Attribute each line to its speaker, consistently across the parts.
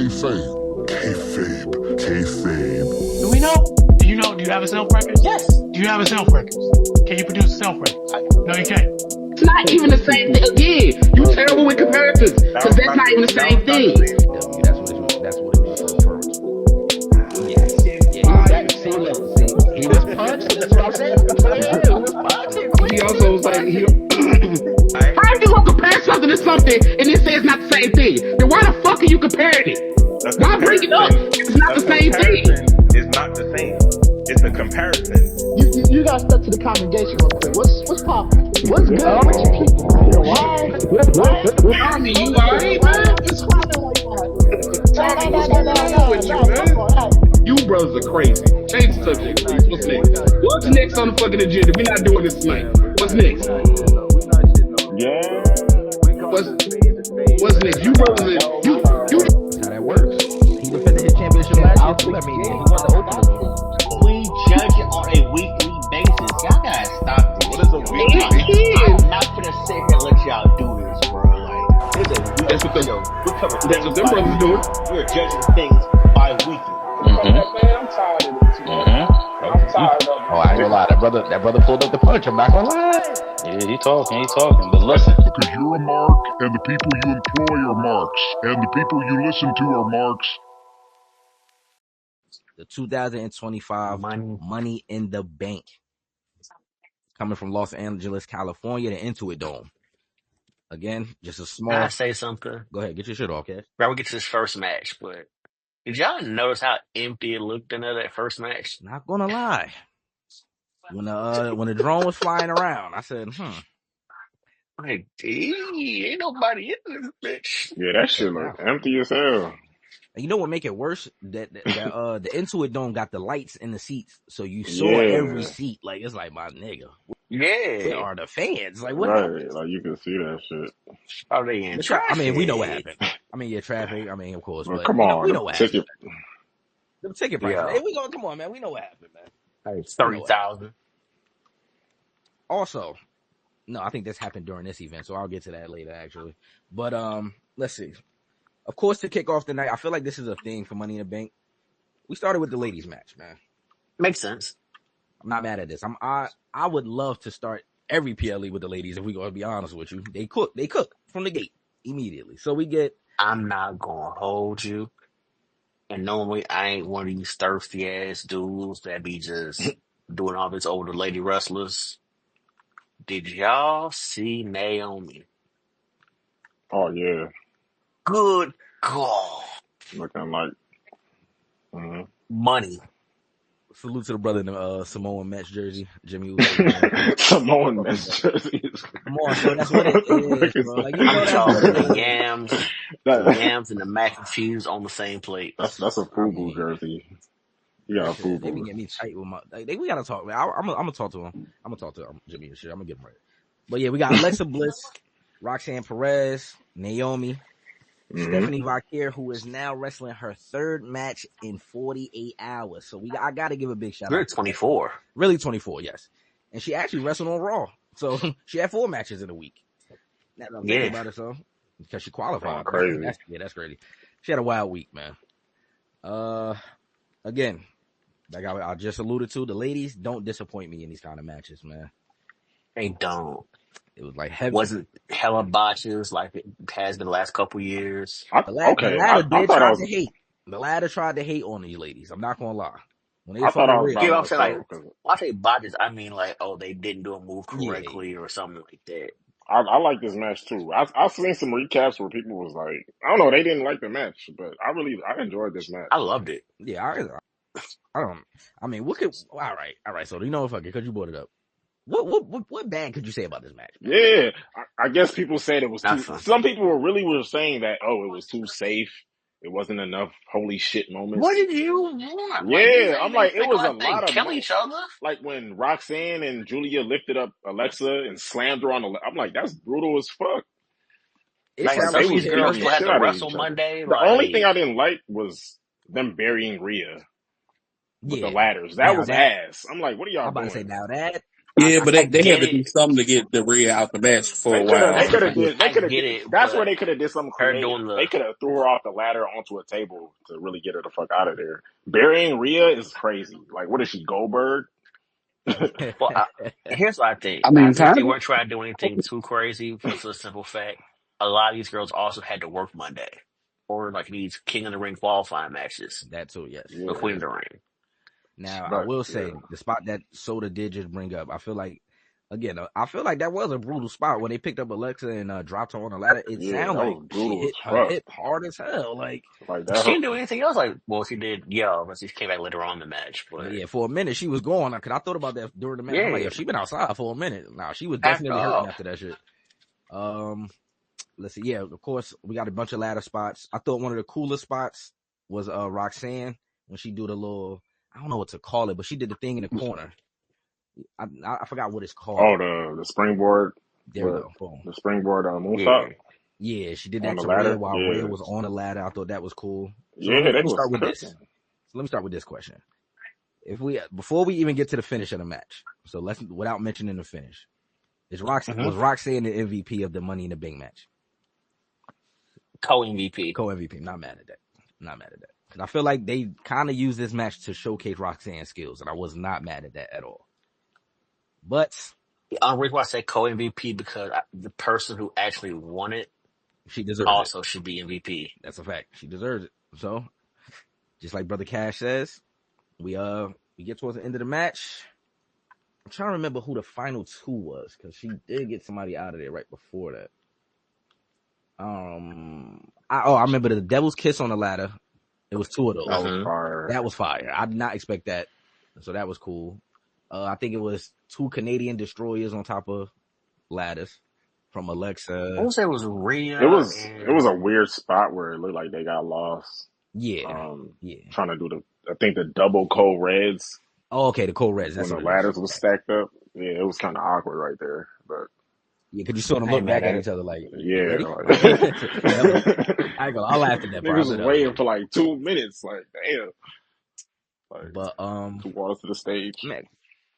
Speaker 1: Kayfabe. Kayfabe. Kayfabe.
Speaker 2: Do we know? Do you know? Do you have a self record?
Speaker 3: Yes.
Speaker 2: Do you have a self record? Can you produce a self record? No, you can't.
Speaker 4: It's not even the same thing. Again, you terrible with comparisons because that's not even the same thing.
Speaker 3: That's what it was referring to. Yeah, he was punched. That's what I'm saying. He was punched.
Speaker 4: He also was like, how you gonna compare something to something and then say it's not the same thing? Then why the fuck are you comparing it? Why bring it up? It's not the same thing.
Speaker 5: It's not the same. It's a comparison.
Speaker 6: You guys stuck to the congregation real quick. What's poppin'? What's good with you people?
Speaker 4: Tommy, you alright, man?
Speaker 6: It's poppin' like that.
Speaker 4: Tommy, what's going on with you, man? You brothers are crazy. Change the subject, please. What's next? What's next on the fucking agenda? We're not doing this tonight. What's next?
Speaker 5: Yeah.
Speaker 4: What's next? You brothers, you.
Speaker 3: That's how that works. He defended his championship last year too. I mean, he won the opener.
Speaker 7: We judge it on a weekly basis. Y'all gotta stop this.
Speaker 5: What is a weekly?
Speaker 7: I'm not gonna sit here and let y'all do this, bro. Like, there's a weekly.
Speaker 4: That's what them,
Speaker 7: We cover
Speaker 4: that's what them brothers doing.
Speaker 7: We're judging things bi-weekly.
Speaker 6: Man, I'm tired of it. I'm tired of it.
Speaker 3: Oh, I ain't gonna lie. That brother pulled up the punch. I'm not gonna lie.
Speaker 8: Yeah, he talking. But listen,
Speaker 1: Because you're a mark, and the people you employ are marks, and the people you listen to are marks.
Speaker 3: The 2025 Money in the Bank, coming from Los Angeles, California, the Intuit Dome. Again, just a small.
Speaker 8: can I say something?
Speaker 3: Go ahead, get your shit off, Cash.
Speaker 8: Bro, we get to this first match, but did y'all notice how empty it looked in that first match?
Speaker 3: Not gonna lie. When the drone was flying around, I said,
Speaker 8: Like, ain't nobody in this bitch.
Speaker 5: Yeah, that shit look empty as hell.
Speaker 3: And you know what make it worse? That the Intuit Dome got the lights in the seats, so you saw every seat. Like, it's like, my nigga, where
Speaker 8: Yeah.
Speaker 3: are the fans? Like, what?
Speaker 5: Right, like you can see that shit.
Speaker 8: Are they in traffic?
Speaker 3: I mean, we know what happened. I mean, yeah, traffic. I mean, of course,
Speaker 5: Well,
Speaker 3: but
Speaker 5: come on,
Speaker 3: we know what happened.
Speaker 5: ticket.
Speaker 3: The ticket price.
Speaker 8: Yeah.
Speaker 3: Hey, come on, man. We know what happened, man.
Speaker 8: Like 30,000.
Speaker 3: Also, no, I think this happened during this event, so I'll get to that later, actually. But let's see. Of course, to kick off the night, I feel like this is a thing for Money in the Bank. We started with the ladies' match, man.
Speaker 8: Makes sense.
Speaker 3: I'm not mad at this. I would love to start every PLE with the ladies, if we're gonna be honest with you. They cook from the gate immediately. So we get.
Speaker 8: I'm not gonna hold you. And normally I ain't one of these thirsty ass dudes that be just doing all this over the lady wrestlers. Did y'all see Naomi?
Speaker 5: Oh yeah,
Speaker 8: Good God.
Speaker 5: looking like.
Speaker 8: Money.
Speaker 3: Salute to the brother in the Samoan match jersey, Jimmy Uso.
Speaker 5: Samoan match jerseys.
Speaker 3: Come on, bro. That's what it is, bro. Like, you know,
Speaker 8: I'm
Speaker 3: that's
Speaker 8: talking
Speaker 3: what it
Speaker 8: the
Speaker 3: is.
Speaker 8: yams and the mac and cheese on the same plate.
Speaker 5: That's a FUBU jersey. You got a
Speaker 3: They be
Speaker 5: FUBU.
Speaker 3: getting me tight with my. Like, we gotta talk, man. I'm gonna talk to him. I'm gonna talk to Jimmy and shit. I'm gonna get him right. But yeah, we got Alexa Bliss, Roxanne Perez, Naomi, Stephanie Vaquer, who is now wrestling her third match in 48 hours. So I gotta give a big shout
Speaker 8: You're
Speaker 3: out.
Speaker 8: 24.
Speaker 3: Really 24, yes. And she actually wrestled on Raw, so she had 4 matches in a week. Now that I'm thinking about it, so because she qualified.
Speaker 5: Crazy.
Speaker 3: That's crazy. She had a wild week, man. Again, like I just alluded to, the ladies don't disappoint me in these kind of matches, man.
Speaker 8: They don't.
Speaker 3: It was like heavy.
Speaker 8: Wasn't hella botches like it has been the last couple years.
Speaker 3: The ladder tried to hate on these ladies. I'm not gonna lie. When they
Speaker 5: I thought I was
Speaker 8: You know what I'm
Speaker 5: about
Speaker 8: saying?
Speaker 5: to
Speaker 8: Like, when I say botches, I mean like, oh, they didn't do a move correctly or something like that.
Speaker 5: I like this match too. I've seen some recaps where people was like, I don't know, they didn't like the match, but I enjoyed this match.
Speaker 8: I loved it.
Speaker 3: Yeah, I mean, what could? All right. So you know, fuck it, because you brought it up. What bad could you say about this match, man?
Speaker 5: Yeah, I guess people said it was too.
Speaker 8: Nothing.
Speaker 5: Some people were saying that it was too safe. It wasn't enough holy shit moments.
Speaker 8: What did you want?
Speaker 5: Yeah, I'm like, it was a
Speaker 8: they
Speaker 5: lot of
Speaker 8: kill each other.
Speaker 5: like when Roxanne and Julia lifted up Alexa and slammed her on the. I'm like, that's brutal as fuck.
Speaker 8: Like,
Speaker 5: Like,
Speaker 8: so
Speaker 5: they
Speaker 8: these
Speaker 5: was
Speaker 8: girls
Speaker 5: beating
Speaker 8: will have
Speaker 5: the
Speaker 8: to
Speaker 5: shit out of
Speaker 8: wrestle
Speaker 5: each other.
Speaker 8: Monday.
Speaker 5: The only thing I didn't like was them burying Rhea with the ladders. That was ass. I'm like, what are y'all
Speaker 3: I'm about
Speaker 5: doing?
Speaker 3: to say now that
Speaker 4: Yeah, but
Speaker 8: I
Speaker 4: they had
Speaker 8: get
Speaker 4: to do
Speaker 8: it.
Speaker 4: something to get the Rhea out the match for a
Speaker 8: I,
Speaker 4: while.
Speaker 5: They
Speaker 8: I
Speaker 5: could have
Speaker 8: get
Speaker 5: did.
Speaker 8: it,
Speaker 5: That's where
Speaker 8: but
Speaker 5: they could have did something
Speaker 8: her
Speaker 5: creative.
Speaker 8: doing
Speaker 5: They
Speaker 8: the
Speaker 5: could have threw her off the ladder onto a table to really get her the fuck out of there. Burying Rhea is crazy. Like, what is she, Goldberg?
Speaker 8: well, here's what I think.
Speaker 4: I
Speaker 8: I
Speaker 4: mean,
Speaker 8: think
Speaker 4: kind
Speaker 8: they
Speaker 4: of.
Speaker 8: weren't trying to do anything too crazy for the simple fact a lot of these girls also had to work Monday, or like these King of the Ring qualifying matches
Speaker 3: That too, yes.
Speaker 8: or
Speaker 5: Yeah,
Speaker 8: Queen of the Ring.
Speaker 3: Now, I
Speaker 5: but
Speaker 3: will
Speaker 5: yeah,
Speaker 3: say the spot that Soda did just bring up, I feel like, again, I feel like that was a brutal spot when they picked up Alexa and dropped her on the ladder. It
Speaker 5: yeah,
Speaker 3: sounded
Speaker 5: that
Speaker 3: like
Speaker 5: was
Speaker 3: she
Speaker 5: brutal as
Speaker 3: hit her
Speaker 5: fuck.
Speaker 3: hip hard as hell. Like,
Speaker 5: Like
Speaker 8: She
Speaker 5: that.
Speaker 8: didn't do anything else. Like, well, she did yell, but she came back later on in the match. But
Speaker 3: yeah, for a minute she was going. Cause I thought about that during the match. I'm like,
Speaker 8: yeah,
Speaker 3: yo, she been outside for a minute. Nah, she was
Speaker 8: after
Speaker 3: definitely hurting after that shit. Let's see. Yeah, of course we got a bunch of ladder spots. I thought one of the coolest spots was Roxanne when she do the little, I don't know what to call it, but she did the thing in the corner. I forgot what it's called.
Speaker 5: Oh, the springboard.
Speaker 3: There we
Speaker 5: What
Speaker 3: go. Boom.
Speaker 5: the springboard
Speaker 8: yeah,
Speaker 5: moonsault
Speaker 3: Yeah, she did
Speaker 5: on
Speaker 3: that
Speaker 5: the
Speaker 3: to Rhea
Speaker 5: ladder?
Speaker 3: while Rhea
Speaker 5: Yeah,
Speaker 3: was on the ladder. I thought that was cool. So
Speaker 5: yeah, they
Speaker 3: let me
Speaker 5: was
Speaker 3: start with this.
Speaker 5: cooking.
Speaker 3: So let me start with this question. Before we even get to the finish of the match, so let's without mentioning the finish, was Roxanne the MVP of the Money in the Bank match?
Speaker 8: co-MVP.
Speaker 3: Co-MVP. Not mad at that. Not mad at that. Because I feel like they kind of used this match to showcase Roxanne's skills, and I was not mad at that at all. But
Speaker 8: The only reason why I say co-MVP because the person who actually won it
Speaker 3: she deserves it.
Speaker 8: also should be MVP.
Speaker 3: That's a fact. She deserves it. So, just like Brother Cash says, we get towards the end of the match. I'm trying to remember who the final two was because she did get somebody out of there right before that. I remember the Devil's Kiss on the ladder. It was two of those.
Speaker 5: That was fire.
Speaker 3: That was fire. I did not expect that, so that was cool. I think it was two Canadian destroyers on top of ladders from Alexa.
Speaker 8: I would say it was Rhea.
Speaker 5: It was a weird spot where it looked like they got lost.
Speaker 3: Yeah.
Speaker 5: Trying to do I think the double Code Reds.
Speaker 3: Oh, okay, the Cold Reds.
Speaker 5: When
Speaker 3: That's
Speaker 5: the ladders was stacked up. Yeah, it was kind of awkward right there. But
Speaker 3: yeah, because you saw them look back at each other like,
Speaker 5: yeah,
Speaker 3: ready?
Speaker 5: like,
Speaker 3: I ain't gonna. I laughed at that part.
Speaker 5: Niggas was waiting for like 2 minutes. Like, damn. Like,
Speaker 3: but
Speaker 5: 2 walls to the stage.
Speaker 3: Man,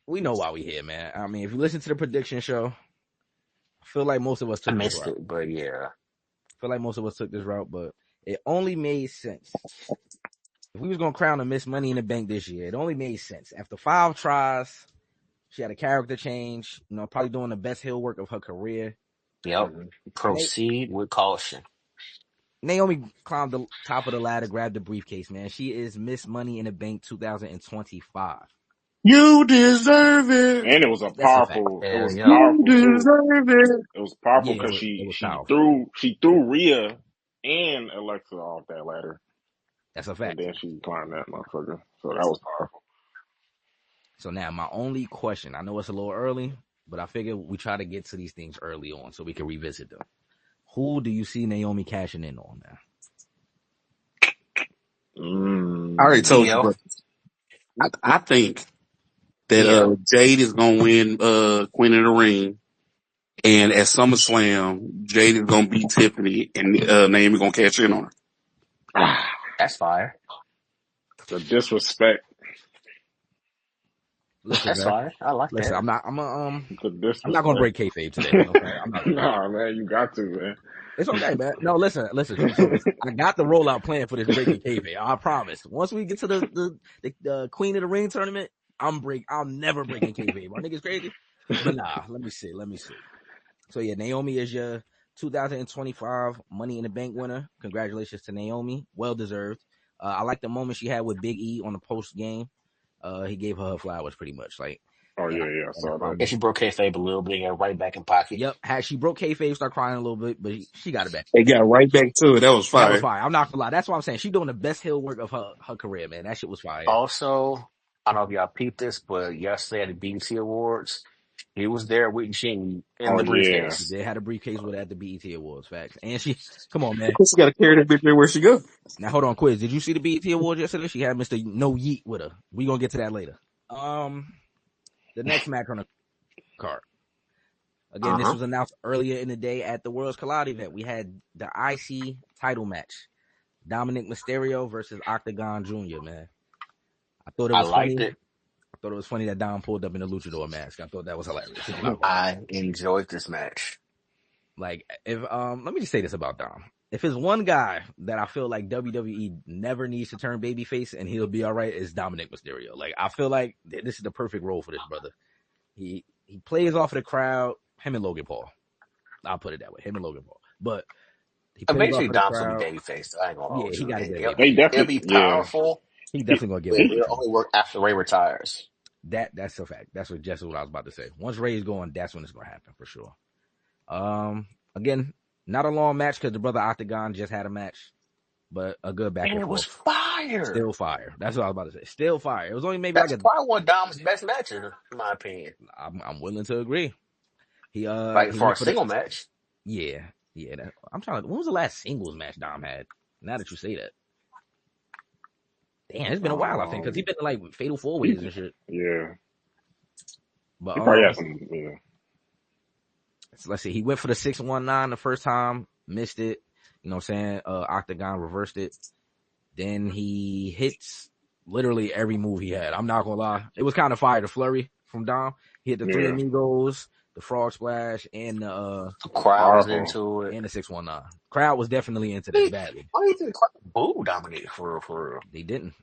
Speaker 3: we know why we here, man. I mean, if you listen to the prediction show, I feel like most of us took this route.
Speaker 8: But yeah.
Speaker 3: I feel like most of us took this route, but it only made sense. If we was gonna crown a Miss Money in the Bank this year, it only made sense. After 5 tries, she had a character change, probably doing the best heel work of her career.
Speaker 8: Yep. Proceed with caution.
Speaker 3: Naomi climbed the top of the ladder, grabbed the briefcase, man. She is Miss Money in the Bank 2025.
Speaker 4: You deserve it.
Speaker 5: And it was powerful. It was
Speaker 4: You
Speaker 5: powerful
Speaker 4: deserve
Speaker 5: too. It was powerful because she threw Rhea and Alexa off that ladder.
Speaker 3: That's a fact.
Speaker 5: And then she climbed that motherfucker. So that was powerful.
Speaker 3: So now my only question, I know it's a little early, but I figure we try to get to these things early on so we can revisit them. Who do you see Naomi cashing in on now?
Speaker 4: I already told you, bro. I think that Jade is gonna win Queen of the Ring, and at SummerSlam, Jade is gonna beat Tiffany, and Naomi gonna cash in on her.
Speaker 8: That's fire.
Speaker 5: The disrespect.
Speaker 3: Listen,
Speaker 8: that's fire. I like that.
Speaker 3: I'm not gonna break kayfabe today. Okay? I'm not.
Speaker 5: Nah, man, you got to, man.
Speaker 3: It's okay, man. No, listen. I got the rollout plan for this breaking kayfabe. I promise. Once we get to the Queen of the Ring tournament, I'm never breaking kayfabe. My niggas crazy, but nah. Let me see. So yeah, Naomi is your 2025 Money in the Bank winner. Congratulations to Naomi. Well deserved. I like the moment she had with Big E on the post game. He gave her flowers pretty much. Like,
Speaker 5: oh yeah, I saw that.
Speaker 8: And she broke kayfabe a little bit and got right back in pocket.
Speaker 3: Yep, she broke kayfabe, started crying a little bit, but she got it back.
Speaker 4: They got right back to it. That was fire.
Speaker 3: I'm not gonna lie. That's what I'm saying. She's doing the best heel work of her career, man. That shit was fire.
Speaker 8: Also, I don't know if y'all peeped this, but yesterday at the BET Awards, he was there with Gene in the briefcase.
Speaker 3: They had a briefcase with her at the BET Awards. Facts. And come on, man.
Speaker 4: She got to carry that bitch where she go.
Speaker 3: Now hold on, Quiz. Did you see the BET Awards yesterday? She had Mr. No Yeet with her. We gonna get to that later. The next match on the card. Again, this was announced earlier in the day at the Worlds Collide event. We had the IC title match. Dominic Mysterio versus Octagon Jr., man. I thought it was funny. thought it was funny that Dom pulled up in a luchador mask. I thought that was hilarious.
Speaker 8: I enjoyed this match.
Speaker 3: Like, if let me just say this about Dom. If it's one guy that I feel like WWE never needs to turn babyface and he'll be all right, it's Dominic Mysterio. Like, I feel like this is the perfect role for this brother. He plays off of the crowd. Him and Logan Paul. I'll put it that way. Him and Logan Paul. But he plays
Speaker 8: Eventually,
Speaker 3: off of the
Speaker 8: Dom's gonna
Speaker 3: crowd.
Speaker 8: be babyface. I ain't gonna
Speaker 3: Yeah,
Speaker 8: hold
Speaker 3: he
Speaker 8: you.
Speaker 3: got to get
Speaker 8: It'll,
Speaker 5: They
Speaker 3: babyface.
Speaker 8: it'll be
Speaker 5: definitely, yeah.
Speaker 8: powerful,
Speaker 3: He definitely gonna get
Speaker 8: but
Speaker 3: babyface.
Speaker 8: it'll only work after Ray retires.
Speaker 3: That's a fact. That's just what I was about to say. Once Ray's going, that's when it's gonna happen for sure. Again, not a long match because the brother Octagon just had a match, but a good back
Speaker 8: And
Speaker 3: and
Speaker 8: it was
Speaker 3: forth.
Speaker 8: fire.
Speaker 3: Still fire. That's what I was about to say. Still fire. It was only maybe
Speaker 8: That's probably one of Dom's best matches, in my opinion.
Speaker 3: I'm willing to agree. He
Speaker 8: Like
Speaker 3: he
Speaker 8: for a
Speaker 3: went
Speaker 8: single match.
Speaker 3: Yeah. I'm trying to. When was the last singles match Dom had? Now that you say that, damn, it's been a while. I think because he's been in like fatal 4-ways and shit.
Speaker 5: Yeah.
Speaker 3: But
Speaker 5: He probably had some, yeah.
Speaker 3: So let's see. He went for the 619 the first time, missed it. You know what I'm saying? Octagon reversed it. Then he hits literally every move he had. I'm not gonna lie. It was kind of fire. The flurry from Dom. He hit the three amigos, the frog splash, and the
Speaker 8: crowd was into it.
Speaker 3: And the 619. Crowd was definitely into this badly.
Speaker 8: Why do you think the crowd booed Dominic for real?
Speaker 3: They didn't.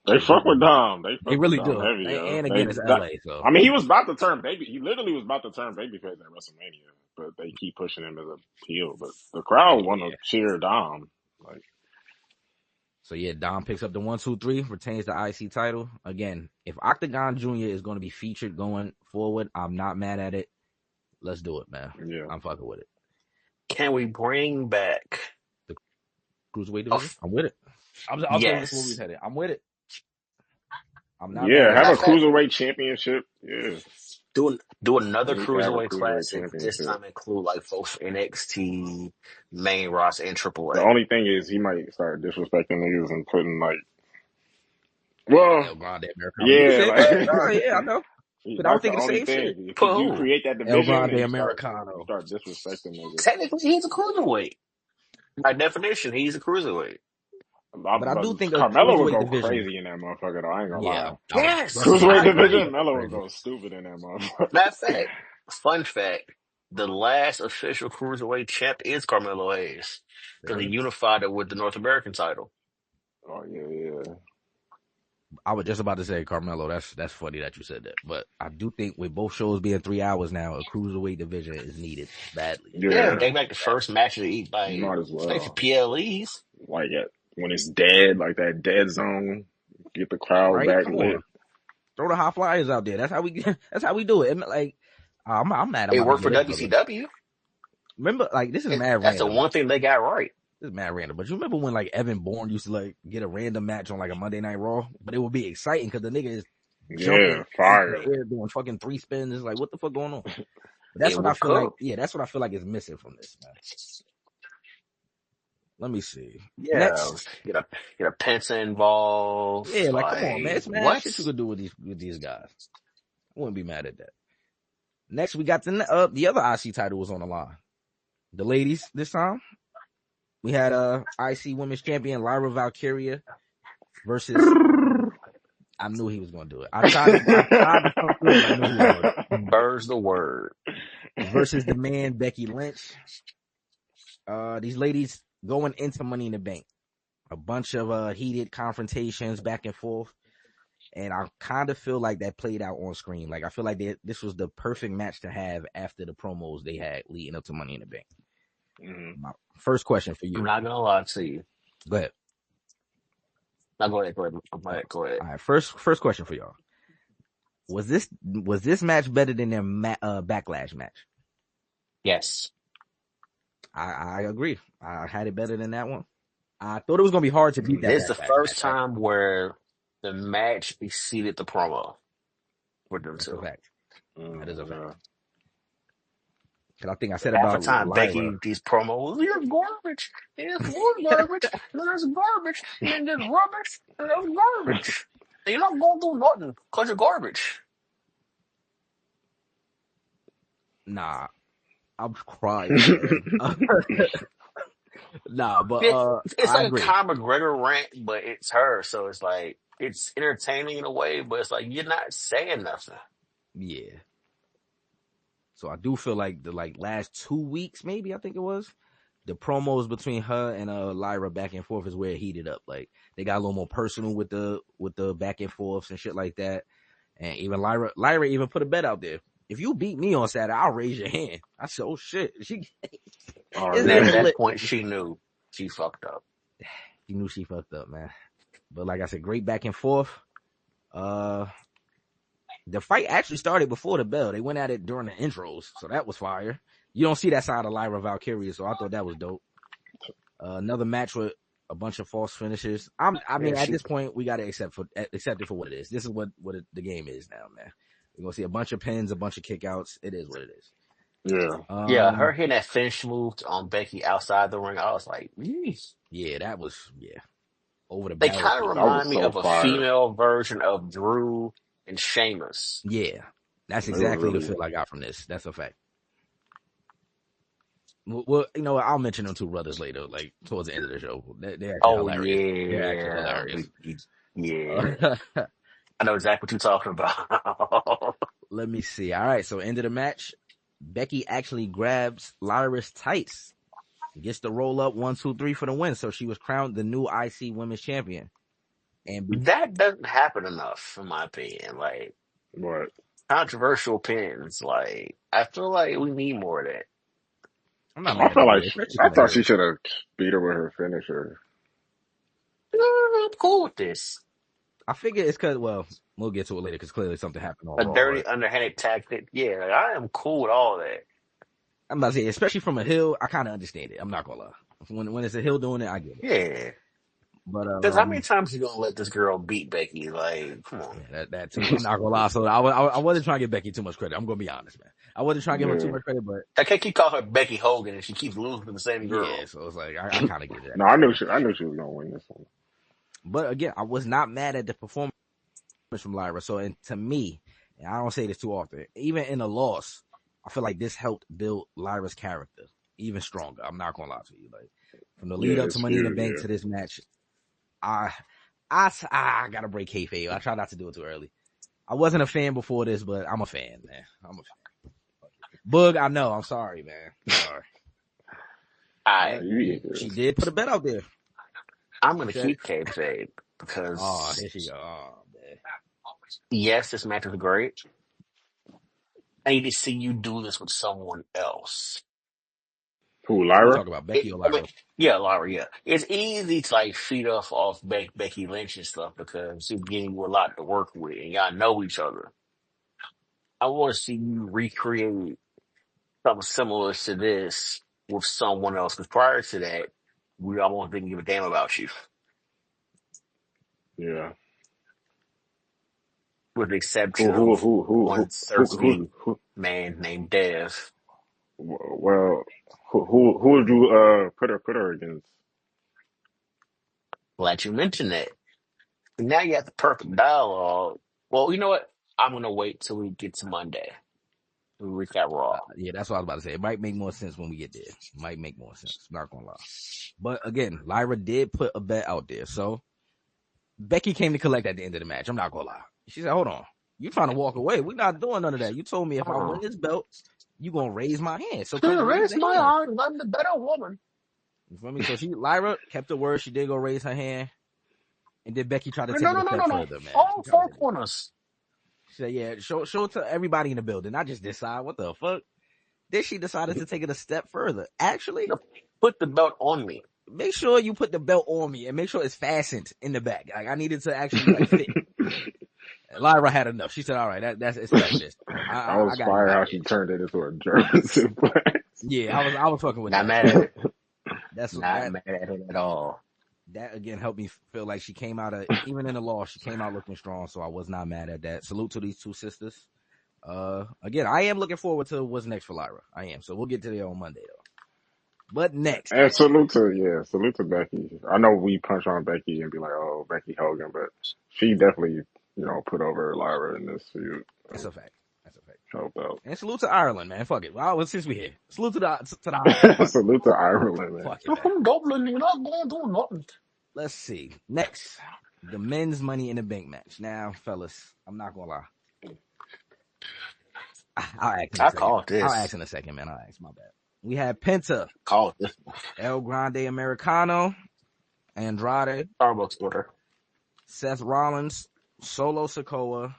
Speaker 5: They fuck with Dom. They
Speaker 3: really
Speaker 5: with Dom
Speaker 3: do.
Speaker 5: heavy,
Speaker 3: and again, it's LA. So
Speaker 5: I mean, he was about to turn baby. He literally was about to turn babyface at WrestleMania, but they keep pushing him as a heel. But the crowd want to cheer Dom. Like,
Speaker 3: so yeah, Dom picks up the 1, 2, 3, retains the IC title. Again, if Octagon Jr. is going to be featured going forward, I'm not mad at it. Let's do it, man.
Speaker 5: Yeah,
Speaker 3: I'm fucking with it.
Speaker 8: Can we bring back
Speaker 3: the cruiserweight division? I'm with it. I'll tell you where we headed. I'm with it. I'm not.
Speaker 5: Yeah, have a cruiserweight championship. Yeah.
Speaker 8: Do another cruiserweight classic. This time include like folks from NXT, main roster, and AAA.
Speaker 5: The only thing is he might start disrespecting niggas and putting like, well,
Speaker 3: El Grande Americano.
Speaker 5: Yeah,
Speaker 3: I know. But
Speaker 5: that's
Speaker 3: I'm thinking
Speaker 5: the only
Speaker 3: thing.
Speaker 5: Shit. If you create that division,
Speaker 3: El Grande Americano.
Speaker 5: Start disrespecting niggas.
Speaker 8: Technically, he's a cruiserweight. By definition, he's a cruiserweight.
Speaker 3: But I do think
Speaker 5: Carmelo would go
Speaker 3: division.
Speaker 5: Crazy in that motherfucker, though. I ain't gonna lie.
Speaker 8: Yes.
Speaker 5: Cruiserweight division, Melo would go stupid in that motherfucker.
Speaker 8: Matter of fact, fun fact, the last official cruiserweight champ is Carmelo Hayes. Because he unified it with the North American title.
Speaker 5: Oh, yeah.
Speaker 3: I was just about to say Carmelo. That's funny that you said that. But I do think with both shows being 3 hours now, a cruiserweight division is needed badly.
Speaker 8: Yeah, they make the first match to eat by
Speaker 5: might as well.
Speaker 8: PLEs.
Speaker 5: Like when it's dead, like that dead zone, get the crowd back lit.
Speaker 3: Throw the high flyers out there. That's how we do it. Like I'm mad.
Speaker 8: It worked for WCW.
Speaker 3: Remember, like this is mad random.
Speaker 8: That's the one thing they got right.
Speaker 3: This is mad random. But you remember when like Evan Bourne used to like get a random match on like a Monday Night Raw, but it would be exciting because the nigga is jumping
Speaker 5: fire,
Speaker 3: in the air, doing fucking 3 spins. It's like what the fuck going on? That's what I feel like. Yeah, that's what I feel like is missing from this, man. Let me see.
Speaker 8: Yeah, next, get a Penta involved.
Speaker 3: Yeah, like come on, man. It's mad shit you could do with these guys. I wouldn't be mad at that. Next, we got the other IC title was on the line. The ladies this time. We had IC Women's Champion Lyra Valkyria versus. I knew he was gonna do it. I tried to come through it. I knew he was gonna do it.
Speaker 8: Bird's the word.
Speaker 3: Versus the man Becky Lynch. These ladies going into Money in the Bank. A bunch of heated confrontations back and forth. And I kind of feel like that played out on screen. Like I feel like this was the perfect match to have after the promos they had leading up to Money in the Bank. Mm-hmm. My first question for you.
Speaker 8: I'm not gonna lie to you.
Speaker 3: Go ahead.
Speaker 8: No, go ahead. Go ahead.
Speaker 3: All right. First question for y'all. Was this match better than their Backlash match?
Speaker 8: Yes.
Speaker 3: I agree. I had it better than that one. I thought it was gonna be hard to beat that.
Speaker 8: This is the first time where the match exceeded the promo for them two.
Speaker 3: That is a fact. Cause I think I said
Speaker 8: half
Speaker 3: about
Speaker 8: the time
Speaker 3: Lyra.
Speaker 8: Becky these promos. You're garbage. It's more garbage. There's garbage. And there's rubbish. And there's garbage. And you're not gonna do nothing because you're garbage.
Speaker 3: Nah, I'm crying. Nah, but
Speaker 8: It's
Speaker 3: I
Speaker 8: like a
Speaker 3: agree.
Speaker 8: Conor McGregor rant, but it's her, so it's like it's entertaining in a way, but it's like you're not saying nothing.
Speaker 3: Yeah. So I do feel like the last 2 weeks, maybe I think it was, the promos between her and Lyra back and forth is where it heated up. Like they got a little more personal with the back and forths and shit like that. And even Lyra even put a bet out there. If you beat me on Saturday, I'll raise your hand. I said, oh shit. She
Speaker 5: Oh
Speaker 3: his
Speaker 8: And at
Speaker 3: name
Speaker 5: yeah.
Speaker 8: that
Speaker 3: lit.
Speaker 8: point, she knew she fucked up.
Speaker 3: She knew she fucked up, man. But like I said, great back and forth. The fight actually started before the bell. They went at it during the intros, so that was fire. You don't see that side of Lyra Valkyria, so I thought that was dope. Another match with a bunch of false finishes. I mean,
Speaker 8: Yeah,
Speaker 3: at
Speaker 8: she
Speaker 3: this point, we got to accept it for what it is. This is what the game is now, man. We're gonna see a bunch of pins, a bunch of kickouts. It is what it is.
Speaker 5: Yeah.
Speaker 8: Yeah, her hitting that finish move on Becky outside the ring, I was like, "Yeesh."
Speaker 3: Yeah, that was over the
Speaker 8: They kind of
Speaker 3: barricade.
Speaker 5: That was
Speaker 8: remind me
Speaker 5: so
Speaker 8: of a
Speaker 5: fire.
Speaker 8: female version of Drew and Sheamus.
Speaker 3: Yeah, that's
Speaker 5: They were
Speaker 3: exactly the
Speaker 5: really
Speaker 3: feel I got from this. That's a fact. Well, I'll mention them two brothers later, like towards the end of the show. They're actually
Speaker 8: Oh
Speaker 3: hilarious. They're actually
Speaker 8: yeah,
Speaker 3: hilarious.
Speaker 8: yeah. I know exactly what you're talking about.
Speaker 3: Let me see. All right, so end of the match, Becky actually grabs Lyra's tights, gets the roll up 1, 2, 3 for the win. So she was crowned the new IC Women's Champion. And
Speaker 8: That doesn't happen enough, in my opinion. Like
Speaker 5: but
Speaker 8: controversial pins. Like I feel like we need more of that.
Speaker 3: I'm not
Speaker 5: I
Speaker 3: mad at
Speaker 5: felt
Speaker 3: it
Speaker 5: like
Speaker 3: either, especially
Speaker 5: I
Speaker 3: for the
Speaker 5: thought she
Speaker 3: heel.
Speaker 5: should have beat her with her finisher.
Speaker 8: I'm cool with this.
Speaker 3: I figure it's because, well, we'll get to it later because clearly something happened on
Speaker 8: A
Speaker 3: Raw. But
Speaker 8: dirty, underhanded tactic. Yeah, like, I am cool with all that.
Speaker 3: I'm about to say, especially from a heel, I kind of understand it. I'm not gonna lie. When it's a heel doing it, I get it.
Speaker 8: Yeah.
Speaker 3: But
Speaker 8: Because how many times you gonna let this girl beat Becky? Like, come on.
Speaker 3: yeah, that too. I'm not gonna lie. So I wasn't trying to give Becky too much credit. I'm gonna be honest, man. I wasn't trying to give her too
Speaker 5: Yeah.
Speaker 3: much credit, but
Speaker 8: I can't keep calling her Becky Hogan and she keeps losing to the same girl.
Speaker 3: yeah. So it's like I kind of get it.
Speaker 5: No, I knew she was gonna win this one.
Speaker 3: But again, I was not mad at the performance from Lyra. So, and to me, and I don't say this too often, even in a loss, I feel like this helped build Lyra's character even stronger. I'm not gonna lie to you. Like from the lead
Speaker 5: Yeah,
Speaker 3: up
Speaker 5: it's
Speaker 3: to Money in the
Speaker 5: feud,
Speaker 3: Bank
Speaker 5: yeah.
Speaker 3: to this match, I gotta break kayfabe. I try not to do it too early. I wasn't a fan before this, but I'm a fan, man. I'm a fan. Boog, I know. I'm sorry, man. I'm sorry.
Speaker 8: I,
Speaker 3: She did put a bet out there.
Speaker 8: I'm gonna
Speaker 3: Okay.
Speaker 8: keep kayfabe
Speaker 3: Oh,
Speaker 8: because
Speaker 3: here she go. Oh, man.
Speaker 8: yes, this match was great. I need to see you do this with someone else.
Speaker 5: Who,
Speaker 3: We
Speaker 5: Lyra?
Speaker 3: talk about Becky or
Speaker 8: I mean,
Speaker 3: Lyra.
Speaker 8: yeah, Laura, yeah. It's easy to like feed off Becky Lynch and stuff because she's giving you a lot to work with and y'all know each other. I want to see you recreate something similar to this with someone else because prior to that, we almost didn't give a damn about you,
Speaker 5: Yeah.
Speaker 8: with the
Speaker 5: Who
Speaker 8: exception
Speaker 5: who
Speaker 8: of
Speaker 5: who who
Speaker 8: one
Speaker 5: who who who,
Speaker 8: thirsty
Speaker 5: who
Speaker 8: man named Dev.
Speaker 5: well who would you put her against?
Speaker 8: Glad you mentioned that. Now you have the perfect dialogue. Well, you know what? I'm gonna wait till we get to Monday. We recap Raw.
Speaker 3: Yeah, that's what I was about to say. It might make more sense when we get there. It might make more sense. I'm not gonna lie. But again, Lyra did put a bet out there. So Becky came to collect at the end of the match. I'm not gonna lie. She said, hold on. You trying to walk away. We're not doing none of that. You told me if I win this belt, you gonna raise my hand. So come raise
Speaker 8: Raise
Speaker 3: the
Speaker 8: my
Speaker 3: hand.
Speaker 8: arms. I'm the better woman.
Speaker 3: You feel me? So Lyra kept her word. She did go raise her hand. And then Becky tried to take it a step further, man.
Speaker 8: All four corners.
Speaker 3: She said, yeah, show it to everybody in the building. Not just this side. What the fuck? Then she decided to take it a step further. Actually,
Speaker 8: Put the belt on me.
Speaker 3: make sure you put the belt on me and make sure it's fastened in the back. Like I needed to actually like fit. Lyra had enough. She said, all right, that's it's like this.
Speaker 5: I was
Speaker 3: I got
Speaker 5: fire
Speaker 3: you.
Speaker 5: how she turned it into a German suplex.
Speaker 3: Yeah, I was fucking with
Speaker 8: Not
Speaker 3: that.
Speaker 8: mad at it.
Speaker 3: That's
Speaker 8: Not mad at it at all.
Speaker 3: That again helped me feel like she came out of, even in the loss, she came out looking strong. So I was not mad at that. Salute to these two sisters. Again, I am looking forward to what's next for Lyra. I am. So we'll get to there on Monday though. But next,
Speaker 5: And salute to Becky. I know we punch on Becky and be like, oh, Becky Hogan, but she definitely, put over Lyra in this feud.
Speaker 3: that's a fact. That's a fact.
Speaker 5: Help out.
Speaker 3: And salute to Ireland, man. Fuck it. Well, since we here, salute to the Highlands. Fuck
Speaker 5: Salute to Ireland,
Speaker 3: it.
Speaker 5: man.
Speaker 3: Fuck it, man.
Speaker 8: Dublin, you're not going to do nothing.
Speaker 3: Let's see. Next, the men's Money in the Bank match. Now, fellas, I'm not gonna lie. I'll ask in a
Speaker 8: I
Speaker 3: second.
Speaker 8: called this.
Speaker 3: I'll ask in a second, man. I'll ask. My bad. We had Penta,
Speaker 8: Called this.
Speaker 3: El Grande Americano, Andrade,
Speaker 8: Starbucks order.
Speaker 3: Seth Rollins, Solo Sikoa,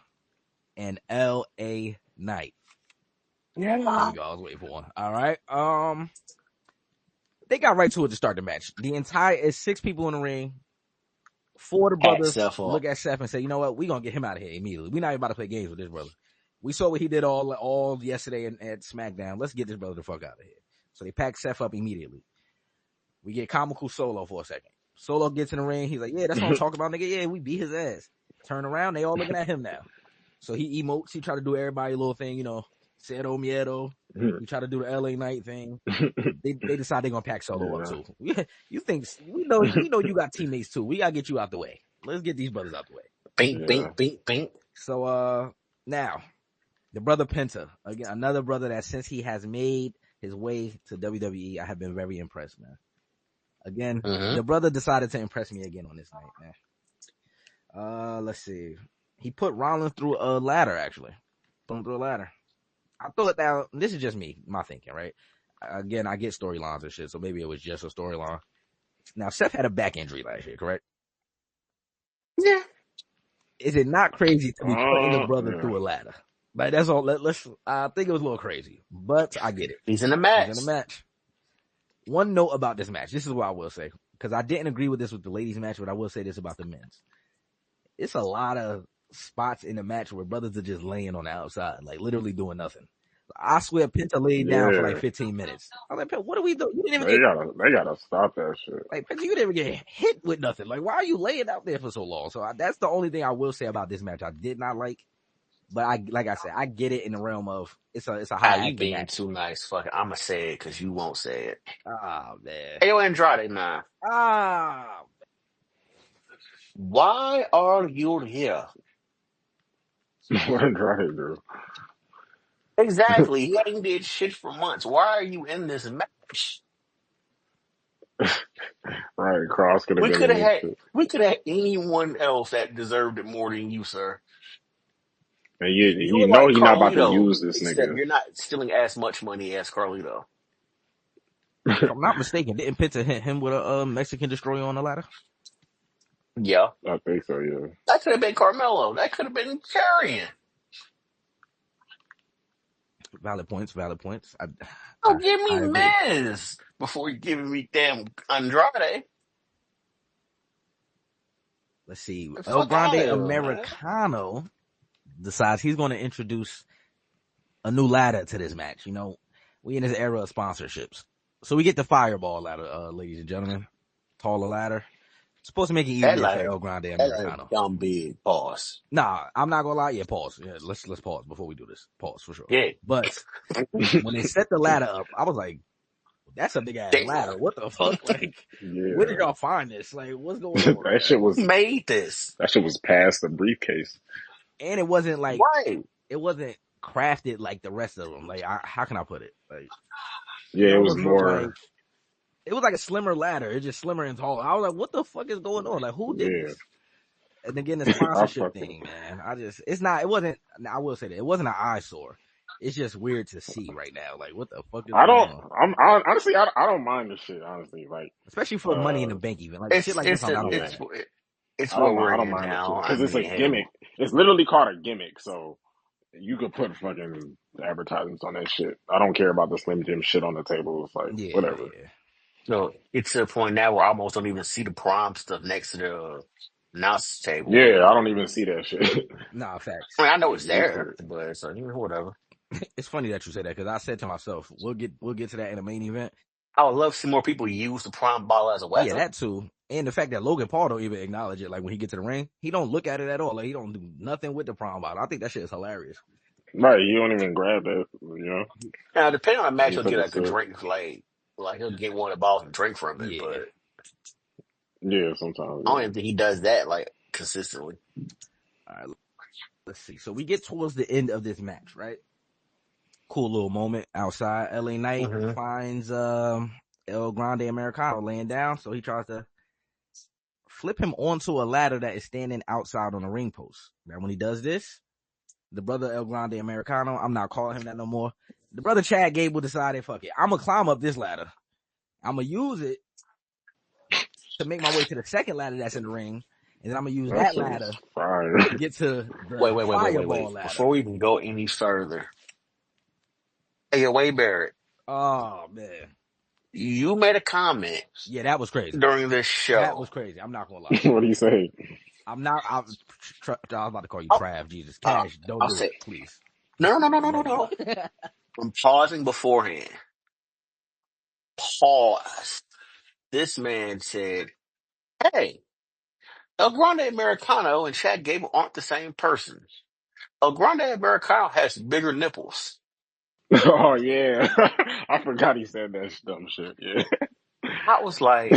Speaker 3: and L.A. Knight.
Speaker 8: Yeah.
Speaker 3: There we go. I was waiting for one. All right. They got right to it to start the match. It's 6 people in the ring. 4 of the brothers look at Seth and say, you know what? We're going to get him out of here immediately. We're not even about to play games with this brother. We saw what he did all yesterday at SmackDown. Let's get this brother the fuck out of here. So they pack Seth up immediately. We get comical Solo for a second. Solo gets in the ring. He's like, yeah, that's what I'm talking about, nigga. Yeah, we beat his ass. Turn around. They all looking at him now. So he emotes. He try to do everybody a little thing, Cero Miedo. He try to do the LA Knight thing. They decide they're gonna pack Solo up too. You think we know you got teammates too. We gotta get you out the way. Let's get these brothers out the way.
Speaker 8: Bink.
Speaker 3: So now the brother Penta, again, another brother that since he has made his way to WWE, I have been very impressed, man. Again, the brother decided to impress me again on this night, man. Let's see. He put Rollins through a ladder, actually. Put him through a ladder. I thought that this is just my thinking, right? Again, I get storylines and shit, so maybe it was just a storyline. Now, Seth had a back injury last year, correct?
Speaker 8: Yeah.
Speaker 3: Is it not crazy to be putting the brother through a ladder? Like, that's all. I think it was a little crazy, but I get it.
Speaker 8: He's in the match.
Speaker 3: One note about this match. This is what I will say, because I didn't agree with this with the ladies' match, but I will say this about the men's. It's a lot of spots in the match where brothers are just laying on the outside, like literally doing nothing. I swear Penta laid down for like 15 minutes. I was like, Penta, what are we doing? You didn't even
Speaker 5: they gotta stop that shit.
Speaker 3: Like, Penta, you didn't even get hit with nothing. Like, why are you laying out there for so long? So that's the only thing I will say about this match. I did not like, but like I said, I get it in the realm of it's a high.
Speaker 8: I ain't being too nice. Fuck it. I'm gonna say it because you won't say it.
Speaker 3: Oh man.
Speaker 8: Hey, Andrade, man. Why are you here?
Speaker 5: What Andrade do?
Speaker 8: Exactly. He ain't did shit for months. Why are you in this match?
Speaker 5: Right, Cross could have
Speaker 8: We
Speaker 5: been
Speaker 8: could have
Speaker 5: in
Speaker 8: had
Speaker 5: shit.
Speaker 8: anyone else that deserved it more than you, sir.
Speaker 5: And
Speaker 8: You're
Speaker 5: you know
Speaker 8: like
Speaker 5: he's not about to
Speaker 8: Carlito,
Speaker 5: use this
Speaker 8: except
Speaker 5: nigga.
Speaker 8: you're not stealing as much money as Carlito.
Speaker 3: If I'm not mistaken, didn't Penta hit him with a Mexican destroyer on the ladder?
Speaker 8: Yeah.
Speaker 5: I think so, yeah.
Speaker 8: That could have been Carmelo. That could have been Carrion.
Speaker 3: Valid points.
Speaker 8: Give me Miz before you giving me damn Andrade.
Speaker 3: Let's see.
Speaker 8: Fuck
Speaker 3: El Grande
Speaker 8: outta here,
Speaker 3: Americano decides he's going to introduce a new ladder to this match. We in this era of sponsorships. So we get the Fireball ladder, ladies and gentlemen. Taller ladder. Supposed to make it easier for El Grande Americano.
Speaker 8: Dumb big pause.
Speaker 3: Nah, I'm not gonna lie. Yeah, pause. Yeah, let's pause before we do this. Pause for sure.
Speaker 8: Yeah.
Speaker 3: But when they set the ladder up, I was like, that's a big ass ladder. What the fuck? Like, where did y'all find this? Like, what's going on?
Speaker 5: That shit was
Speaker 8: made this.
Speaker 5: That shit was past the briefcase.
Speaker 3: And it wasn't like
Speaker 8: it
Speaker 3: wasn't crafted like the rest of them. Like, how can I put it? Like,
Speaker 5: it was more.
Speaker 3: It was like a slimmer ladder. It's just slimmer and taller. I was like, what the fuck is going on? Like, who did this? And again, the sponsorship thing, man. I will say that it wasn't an eyesore. It's just weird to see right now. Like, what the fuck is going on?
Speaker 5: Honestly, I don't mind this shit, honestly. Like,
Speaker 3: especially for Money in the Bank even. Like, shit like this, I don't mind.
Speaker 8: It's where we're in
Speaker 5: mind
Speaker 8: now.
Speaker 5: Because it's a gimmick. It's literally called a gimmick, so you could put fucking advertisements on that shit. I don't care about the Slim Jim shit on the table. It's like, whatever.
Speaker 3: Yeah.
Speaker 8: So it's to the point now where I almost don't even see the prom stuff next to the announce table.
Speaker 5: Yeah, I don't even see that shit.
Speaker 3: Nah, facts.
Speaker 8: I mean, I know it's there, but so whatever.
Speaker 3: It's funny that you say that because I said to myself, we'll get to that in the main event.
Speaker 8: I would love to see more people use the prom ball as a weapon.
Speaker 3: Yeah, that too. And the fact that Logan Paul don't even acknowledge it. Like, when he gets to the ring, he don't look at it at all. Like, he don't do nothing with the prom bottle. I think that shit is hilarious.
Speaker 5: Right, you don't even grab it,
Speaker 8: Now, depending on the match, he'll get like a drink, like he'll get one of the balls and drink from it.
Speaker 3: Yeah.
Speaker 8: But
Speaker 5: yeah, sometimes.
Speaker 8: I don't even think he does that like consistently.
Speaker 3: All right. let's see. So we get towards the end of this match, right? Cool little moment outside. LA Knight finds El Grande Americano laying down, so he tries to flip him onto a ladder that is standing outside on the ring post. Now, when he does this, the brother El Grande Americano, I'm not calling him that no more. The brother Chad Gable decided, fuck it, I'm gonna climb up this ladder. I'm gonna use it to make my way to the second ladder that's in the ring, and then I'm gonna use that ladder to get to the fireball ladder.
Speaker 8: Before we even go any further, hey, Wade Barrett.
Speaker 3: Oh man,
Speaker 8: you made a comment.
Speaker 3: Yeah, that was crazy
Speaker 8: during this show.
Speaker 3: That was crazy. I'm not gonna lie.
Speaker 5: What do you say?
Speaker 3: I was about to call you Trav. Jesus, Cash, don't do it, please.
Speaker 8: No. I'm pausing beforehand. Pause. This man said, hey, El Grande Americano and Chad Gable aren't the same person. El Grande Americano has bigger nipples.
Speaker 5: Oh, yeah. I forgot he said that dumb shit. Yeah.
Speaker 8: I was like,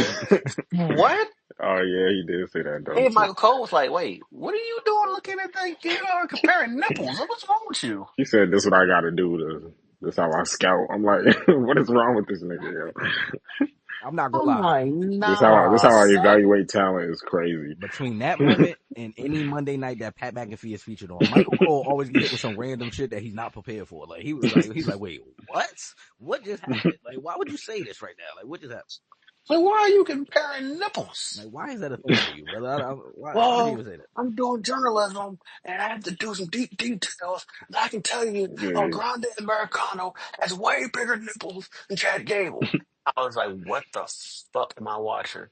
Speaker 8: what?
Speaker 5: Oh, yeah, he did say that dumb
Speaker 8: Hey,
Speaker 5: shit.
Speaker 8: Michael Cole was like, wait, what are you doing looking at that, comparing nipples? What's wrong with you?
Speaker 5: He said, this is what I got to do. This how I scout. I'm like, what is wrong with this nigga, yo?
Speaker 3: I'm not gonna lie.
Speaker 5: This how I evaluate talent is crazy.
Speaker 3: Between that moment and any Monday night that Pat McAfee is featured on, Michael Cole always get hit with some random shit that he's not prepared for. Like he's like, wait, what? What just happened? Like, why would you say this right now? Like, what just happened?
Speaker 8: Like, why are you comparing nipples?
Speaker 3: Like, why is that a thing for you, brother? Why do you even say that?
Speaker 8: I'm doing journalism, and I have to do some deep details. And I can tell you, El Grande Americano has way bigger nipples than Chad Gable. I was like, what the fuck am I watching?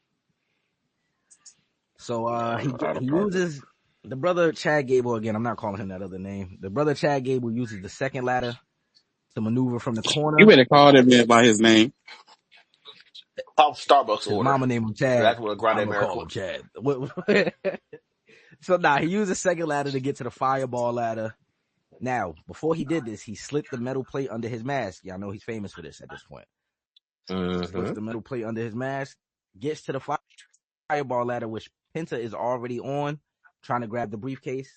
Speaker 3: So he uses the brother Chad Gable again. I'm not calling him that other name. The brother Chad Gable uses the second ladder to maneuver from the corner.
Speaker 4: You better call that man by his name.
Speaker 8: Starbucks
Speaker 3: his order. Mama named him Chad.
Speaker 8: That's what Grande
Speaker 3: I'm gonna call him Chad. So he used the second ladder to get to the fireball ladder. Now, before he did this, he slipped the metal plate under his mask. Y'all know he's famous for this at this point. Slips the metal plate under his mask, gets to the fireball ladder, which Penta is already on, trying to grab the briefcase.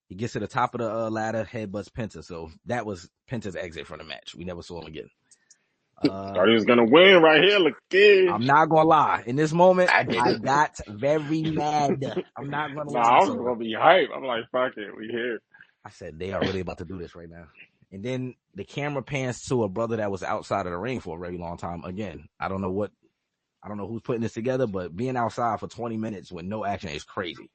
Speaker 3: He gets to the top of the ladder, headbutts Penta. So that was Penta's exit from the match. We never saw him again.
Speaker 5: Thought he was gonna win right here, look kid.
Speaker 3: I'm not gonna lie. In this moment, I got very mad. I'm not gonna lie.
Speaker 5: I was gonna be hype. I'm like, fuck it, we here.
Speaker 3: I said they are really about to do this right now. And then the camera pans to a brother that was outside of the ring for a very long time. Again, I don't know who's putting this together, but being outside for 20 minutes with no action is crazy.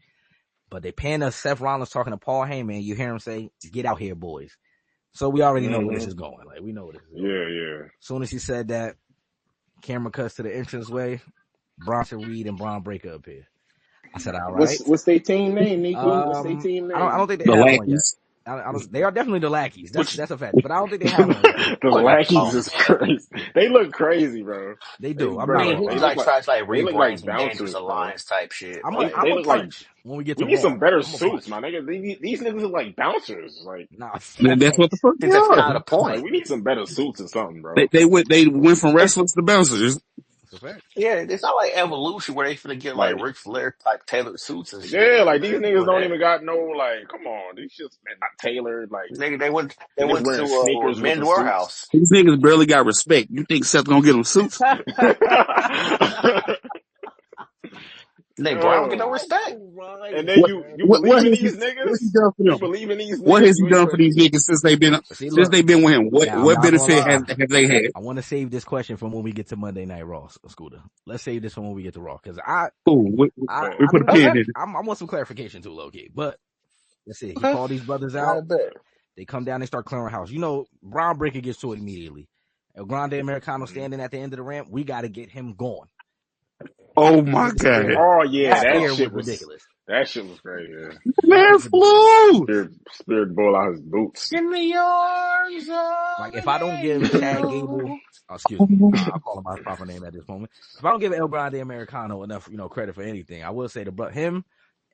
Speaker 3: But they pan to Seth Rollins talking to Paul Heyman. You hear him say, "Get out here, boys." So we already know where this is going. Like, we know where this is going.
Speaker 5: Yeah.
Speaker 3: As soon as he said that, camera cuts to the entranceway. Bronson Reed and Braun Breaker appear. I said, all right.
Speaker 6: What's their team name, Nico? What's their team name?
Speaker 3: I don't think they have one yet. They are definitely the Lackeys. That's a fact. But I don't think they have one yet.
Speaker 5: The Lackeys is crazy. They look crazy, bro.
Speaker 3: They do.
Speaker 8: They try to rebrand some Dangerous Alliance type shit.
Speaker 3: They look like when we get to
Speaker 5: need some better suits, my nigga. These niggas look like bouncers. Like,
Speaker 4: that's what the fuck they are.
Speaker 8: That's kind of the point.
Speaker 5: Like, we need some better suits or something, bro.
Speaker 4: They went from wrestlers to bouncers.
Speaker 8: Yeah, it's not like Evolution where they finna get like Ric Flair type tailored suits and shit.
Speaker 5: Yeah, like these niggas don't even got no like. Come on, these shit's not tailored. Like
Speaker 8: they went to sneakers Men's Warehouse.
Speaker 4: These niggas barely got respect. You think Seth gonna get them suits?
Speaker 8: Nigga, Brian don't get no respect.
Speaker 5: And then you believe in these niggas? You believe in these niggas?
Speaker 4: What has he done for these niggas since they've been with him? What benefit have they had?
Speaker 3: I want to save this question from when we get to Monday Night Raw, Scooter. Let's save this from when we get to Raw, because
Speaker 4: we put a pin in it.
Speaker 3: I want some clarification too, low-key. But let's see. He called these brothers out. They come down, they start clearing house. You know, Braun Breaker gets to it immediately. El Grande Americano standing at the end of the ramp. We got to get him going.
Speaker 4: Oh my God!
Speaker 5: Oh yeah, that shit was
Speaker 3: ridiculous.
Speaker 5: That shit was great. Yeah,
Speaker 4: man flew.
Speaker 5: Spirit ball out his boots.
Speaker 8: Give me yours.
Speaker 3: Like if I don't give Chad Gable, excuse me, I'll call him by his proper name at this moment. If I don't give El Grande Americano enough, credit for anything, I will say him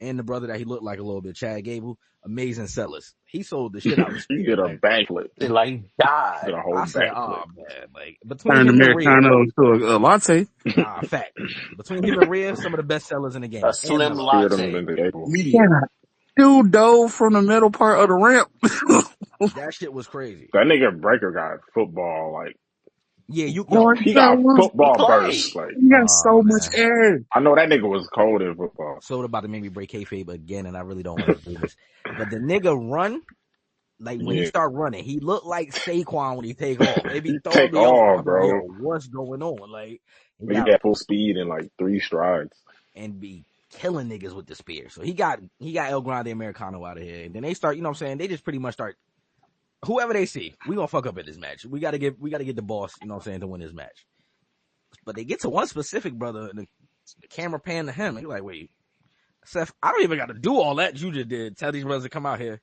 Speaker 3: and the brother that he looked like a little bit, Chad Gable, amazing sellers. He sold the shit out of
Speaker 5: He did a backflip.
Speaker 8: Like died.
Speaker 5: Did a whole backflip.
Speaker 3: Oh man, like between
Speaker 4: turned
Speaker 3: him
Speaker 4: Americano
Speaker 3: and
Speaker 4: into a latte.
Speaker 3: Fact. Between him and Rhea, some of the best sellers in the game.
Speaker 8: A slim latte.
Speaker 4: Yeah. Dude dove from the middle part of the ramp.
Speaker 3: That shit was crazy.
Speaker 5: That nigga Breaker got football, like,
Speaker 3: Yeah, you
Speaker 4: Boy,
Speaker 3: yo.
Speaker 5: he
Speaker 4: that
Speaker 5: got
Speaker 4: was,
Speaker 8: He
Speaker 5: football burst.
Speaker 8: played.
Speaker 5: Like,
Speaker 4: he got
Speaker 3: Oh
Speaker 4: so much
Speaker 3: man.
Speaker 4: air.
Speaker 5: I know that nigga was cold in football.
Speaker 3: Soda about to make me break kayfabe again, and I really don't want to do this. But the nigga run, like when he
Speaker 5: Yeah.
Speaker 3: start running, he looked like Saquon when he take off. It be throwing
Speaker 5: Take
Speaker 3: me off.
Speaker 5: off,
Speaker 3: I'm like, yo,
Speaker 5: bro.
Speaker 3: what's going on? Like, he
Speaker 5: He
Speaker 3: got
Speaker 5: got full speed in like 3 strides.
Speaker 3: and be killing niggas with the spear. So he got El Grande Americano out of here. And then they start, you know what I'm saying? They just pretty much start whoever they see, we gonna fuck up at this match. We gotta get the boss, you know what I'm saying, to win this match. But they get to one specific brother and the camera pan to him. And you're like, wait, Seth, I don't even gotta do all that you just did. Tell these brothers to come out here.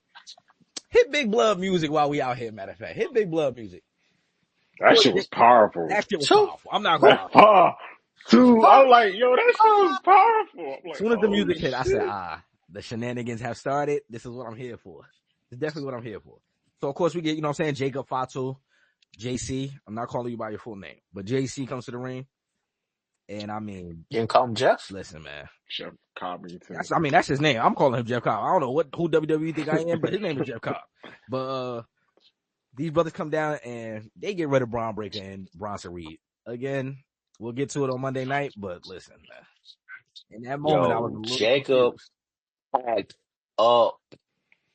Speaker 3: Hit Big Blood music while we out here, matter of fact. Hit Big Blood music.
Speaker 5: That shit was powerful.
Speaker 3: That shit was powerful. I'm not gonna lie.
Speaker 5: I'm like, yo, that shit was powerful. I'm like,
Speaker 3: As soon as the music hit,
Speaker 5: shit.
Speaker 3: I said, the shenanigans have started. This is what I'm here for. It's definitely what I'm here for. So, of course, we get, you know what I'm saying, Jacob Fatu, JC. I'm not calling you by your full name, but JC comes to the ring. And, I mean.
Speaker 8: You can call him Jeff?
Speaker 3: Listen, man.
Speaker 5: Jeff Covington.
Speaker 3: That's his name. I'm calling him Jeff Cobb. I don't know who WWE think I am, but his name is Jeff Cobb. But these brothers come down and they get rid of Braun Breaker and Bronson Reed. Again, we'll get to it on Monday night, but listen, man. In that moment, I was a little
Speaker 8: Jacob
Speaker 3: confused.
Speaker 8: packed up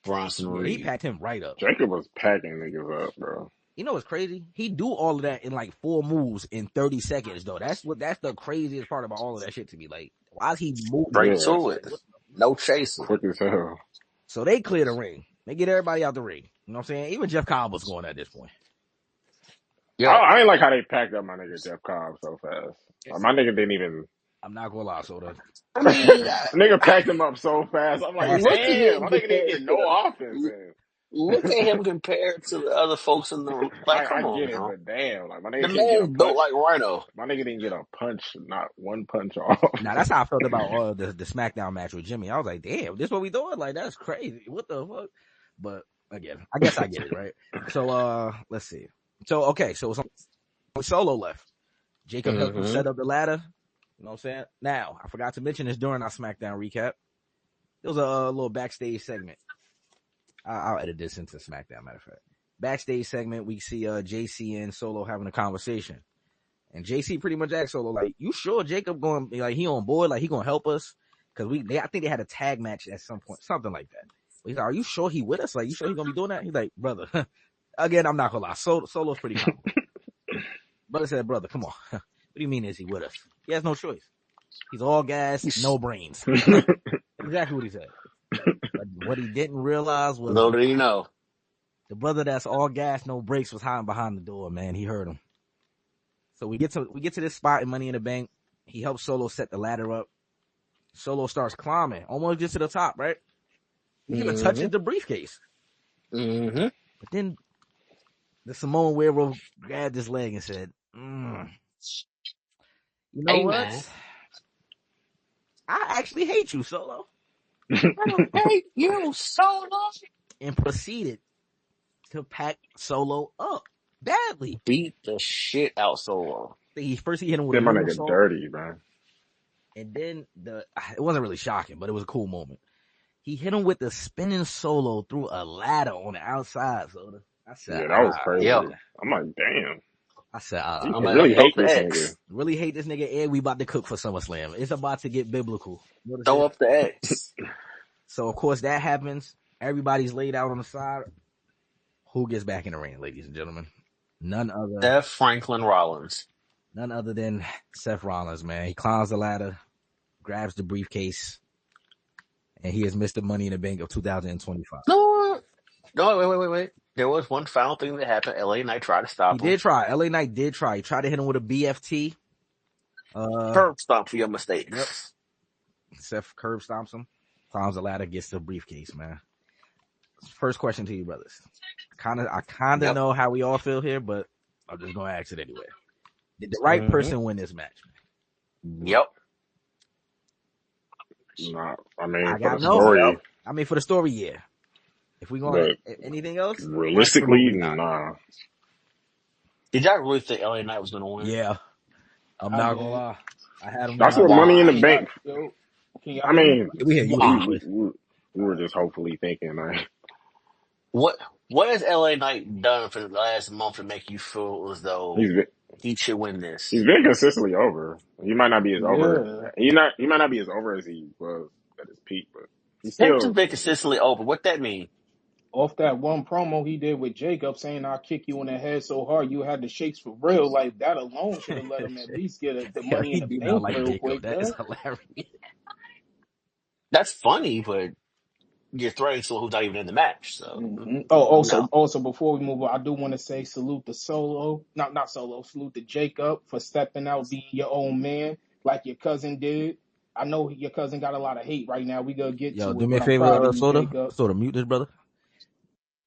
Speaker 8: Bronson Reed.
Speaker 3: He packed him right up.
Speaker 5: Jacob was packing niggas up, bro.
Speaker 3: You know what's crazy? He do all of that in like 4 moves in 30 seconds, though. That's the craziest part about all of that shit to me. Like, why is he moving?
Speaker 8: Straight to it. No chasing.
Speaker 5: Quick as hell.
Speaker 3: So they clear the ring. They get everybody out the ring. You know what I'm saying? Even Jeff Cobb was going at this point.
Speaker 8: Yeah.
Speaker 5: I ain't like how they packed up my nigga Jeff Cobb so fast. My nigga didn't even.
Speaker 3: I'm not gonna lie, Soda.
Speaker 5: Nigga packed him up so fast. I'm like,
Speaker 8: Look at
Speaker 5: damn,
Speaker 8: him
Speaker 5: my nigga didn't get no
Speaker 8: compared.
Speaker 5: offense in.
Speaker 8: Look at him compared to the other folks in the like. Come
Speaker 5: I
Speaker 8: on,
Speaker 5: get it,
Speaker 8: now.
Speaker 5: but damn, like my nigga
Speaker 8: The
Speaker 5: didn't get a
Speaker 8: man built
Speaker 5: punch.
Speaker 8: like Rhino.
Speaker 5: My nigga didn't get a punch, not one punch off.
Speaker 3: Now that's how I felt about the SmackDown match with Jimmy. I was like, damn, this what we doing? Like, that's crazy. What the fuck? But again, I guess I get it, right? So let's see. So okay, so Solo left. Jacob helped him set up the ladder. You know what I'm saying? Now, I forgot to mention this during our SmackDown recap. There was a little backstage segment. I'll edit this into SmackDown, matter of fact. Backstage segment, we see JC and Solo having a conversation. And JC pretty much asked Solo, like, you sure Jacob going, like, he on board? Like, he going to help us? Because I think they had a tag match at some point, something like that. But he's like, are you sure he with us? Like, you sure he going to be doing that? He's like, brother, again, I'm not going to lie. Solo's pretty calm. Brother said, brother, come on. What do you mean is he with us? He has no choice. He's all gas, no brains. Exactly what he said. But what he didn't realize was
Speaker 8: Little did he know.
Speaker 3: the brother that's all gas, no brakes was hiding behind the door, man. He heard him. So we get to this spot in Money in the Bank. He helps Solo set the ladder up. Solo starts climbing, almost just to the top, right? He even touches the briefcase.
Speaker 8: Mm-hmm.
Speaker 3: But then the Samoan werewolf grabbed his leg and said, you know what?
Speaker 8: Man.
Speaker 3: I actually hate you, Solo.
Speaker 8: I don't hate you, Solo.
Speaker 3: And proceeded to pack Solo up badly.
Speaker 8: Beat the shit out Solo.
Speaker 3: First he hit him with
Speaker 5: Did my
Speaker 3: a
Speaker 5: nigga dirty, man.
Speaker 3: And then it wasn't really shocking, but it was a cool moment. He hit him with the spinning Solo through a ladder on the outside, Soda. I said,
Speaker 5: yeah, that was crazy.
Speaker 8: Yeah.
Speaker 5: I'm like, damn.
Speaker 3: I said,
Speaker 5: You
Speaker 3: I'm
Speaker 5: really
Speaker 3: like,
Speaker 5: hate this nigga.
Speaker 3: really hate this nigga, and we about to cook for SummerSlam. It's about to get biblical.
Speaker 8: Throw up the X.
Speaker 3: So, of course, that happens. Everybody's laid out on the side. Who gets back in the ring, ladies and gentlemen? None other
Speaker 8: F. Franklin Rollins.
Speaker 3: None other than Seth Rollins, man. He climbs the ladder, grabs the briefcase, and he is Mr. Money in the Bank of 2025.
Speaker 8: No, wait. There was one final thing that happened. LA Knight tried to stop him.
Speaker 3: He did try. LA Knight did try. He tried to hit him with a BFT.
Speaker 8: Curb stomp for your mistakes.
Speaker 3: Yep. Seth curb stomps him, climbs the ladder, gets the briefcase, man. First question to you, brothers. I kind of know how we all feel here, but I'm just going to ask it anyway. Did the right person win this match?
Speaker 8: Yep.
Speaker 5: Nah, I mean,
Speaker 3: I
Speaker 5: for
Speaker 3: got
Speaker 5: the
Speaker 3: no.
Speaker 5: story.
Speaker 3: I mean, for the story, yeah. If we going anything else,
Speaker 5: realistically,
Speaker 3: absolutely not.
Speaker 5: nah.
Speaker 8: Did y'all really think LA Knight was going to win?
Speaker 3: Yeah. I'm not going to lie. I had him.
Speaker 5: That's what Money in the Bank.
Speaker 6: Yo,
Speaker 5: I mean,
Speaker 3: we had you.
Speaker 5: we were just hopefully thinking like
Speaker 8: What has LA Knight done for the last month to make you feel as though
Speaker 5: he's been,
Speaker 8: he should win this?
Speaker 5: he's been consistently over. He might not be as over.
Speaker 6: Yeah.
Speaker 5: He might not be as over as he was at his peak, but he's
Speaker 8: That's just
Speaker 5: still
Speaker 8: been consistently over. What that mean?
Speaker 6: Off that one promo he did with Jacob saying I'll kick you in the head so hard you had the shakes for real, like that alone should have let him at least get the
Speaker 3: Yeah,
Speaker 6: money in
Speaker 3: he
Speaker 6: the
Speaker 3: do not
Speaker 6: bank
Speaker 3: like
Speaker 6: real
Speaker 3: Jacob.
Speaker 6: quick,
Speaker 3: That is
Speaker 6: bro.
Speaker 3: hilarious.
Speaker 8: That's funny, but you're threatening someone who's not even in the match. So
Speaker 6: Oh,
Speaker 8: no.
Speaker 6: also before we move on, I do want to say salute to Solo, not Solo, salute to Jacob for stepping out, being your own man, like your cousin did. I know your cousin got a lot of hate right now. We gonna get
Speaker 3: Yo,
Speaker 6: to
Speaker 3: do
Speaker 6: it,
Speaker 3: me
Speaker 6: but
Speaker 3: a
Speaker 6: I'm proud
Speaker 3: favor,
Speaker 6: of you,
Speaker 3: Soda.
Speaker 6: Jacob.
Speaker 3: Soda, mute this brother.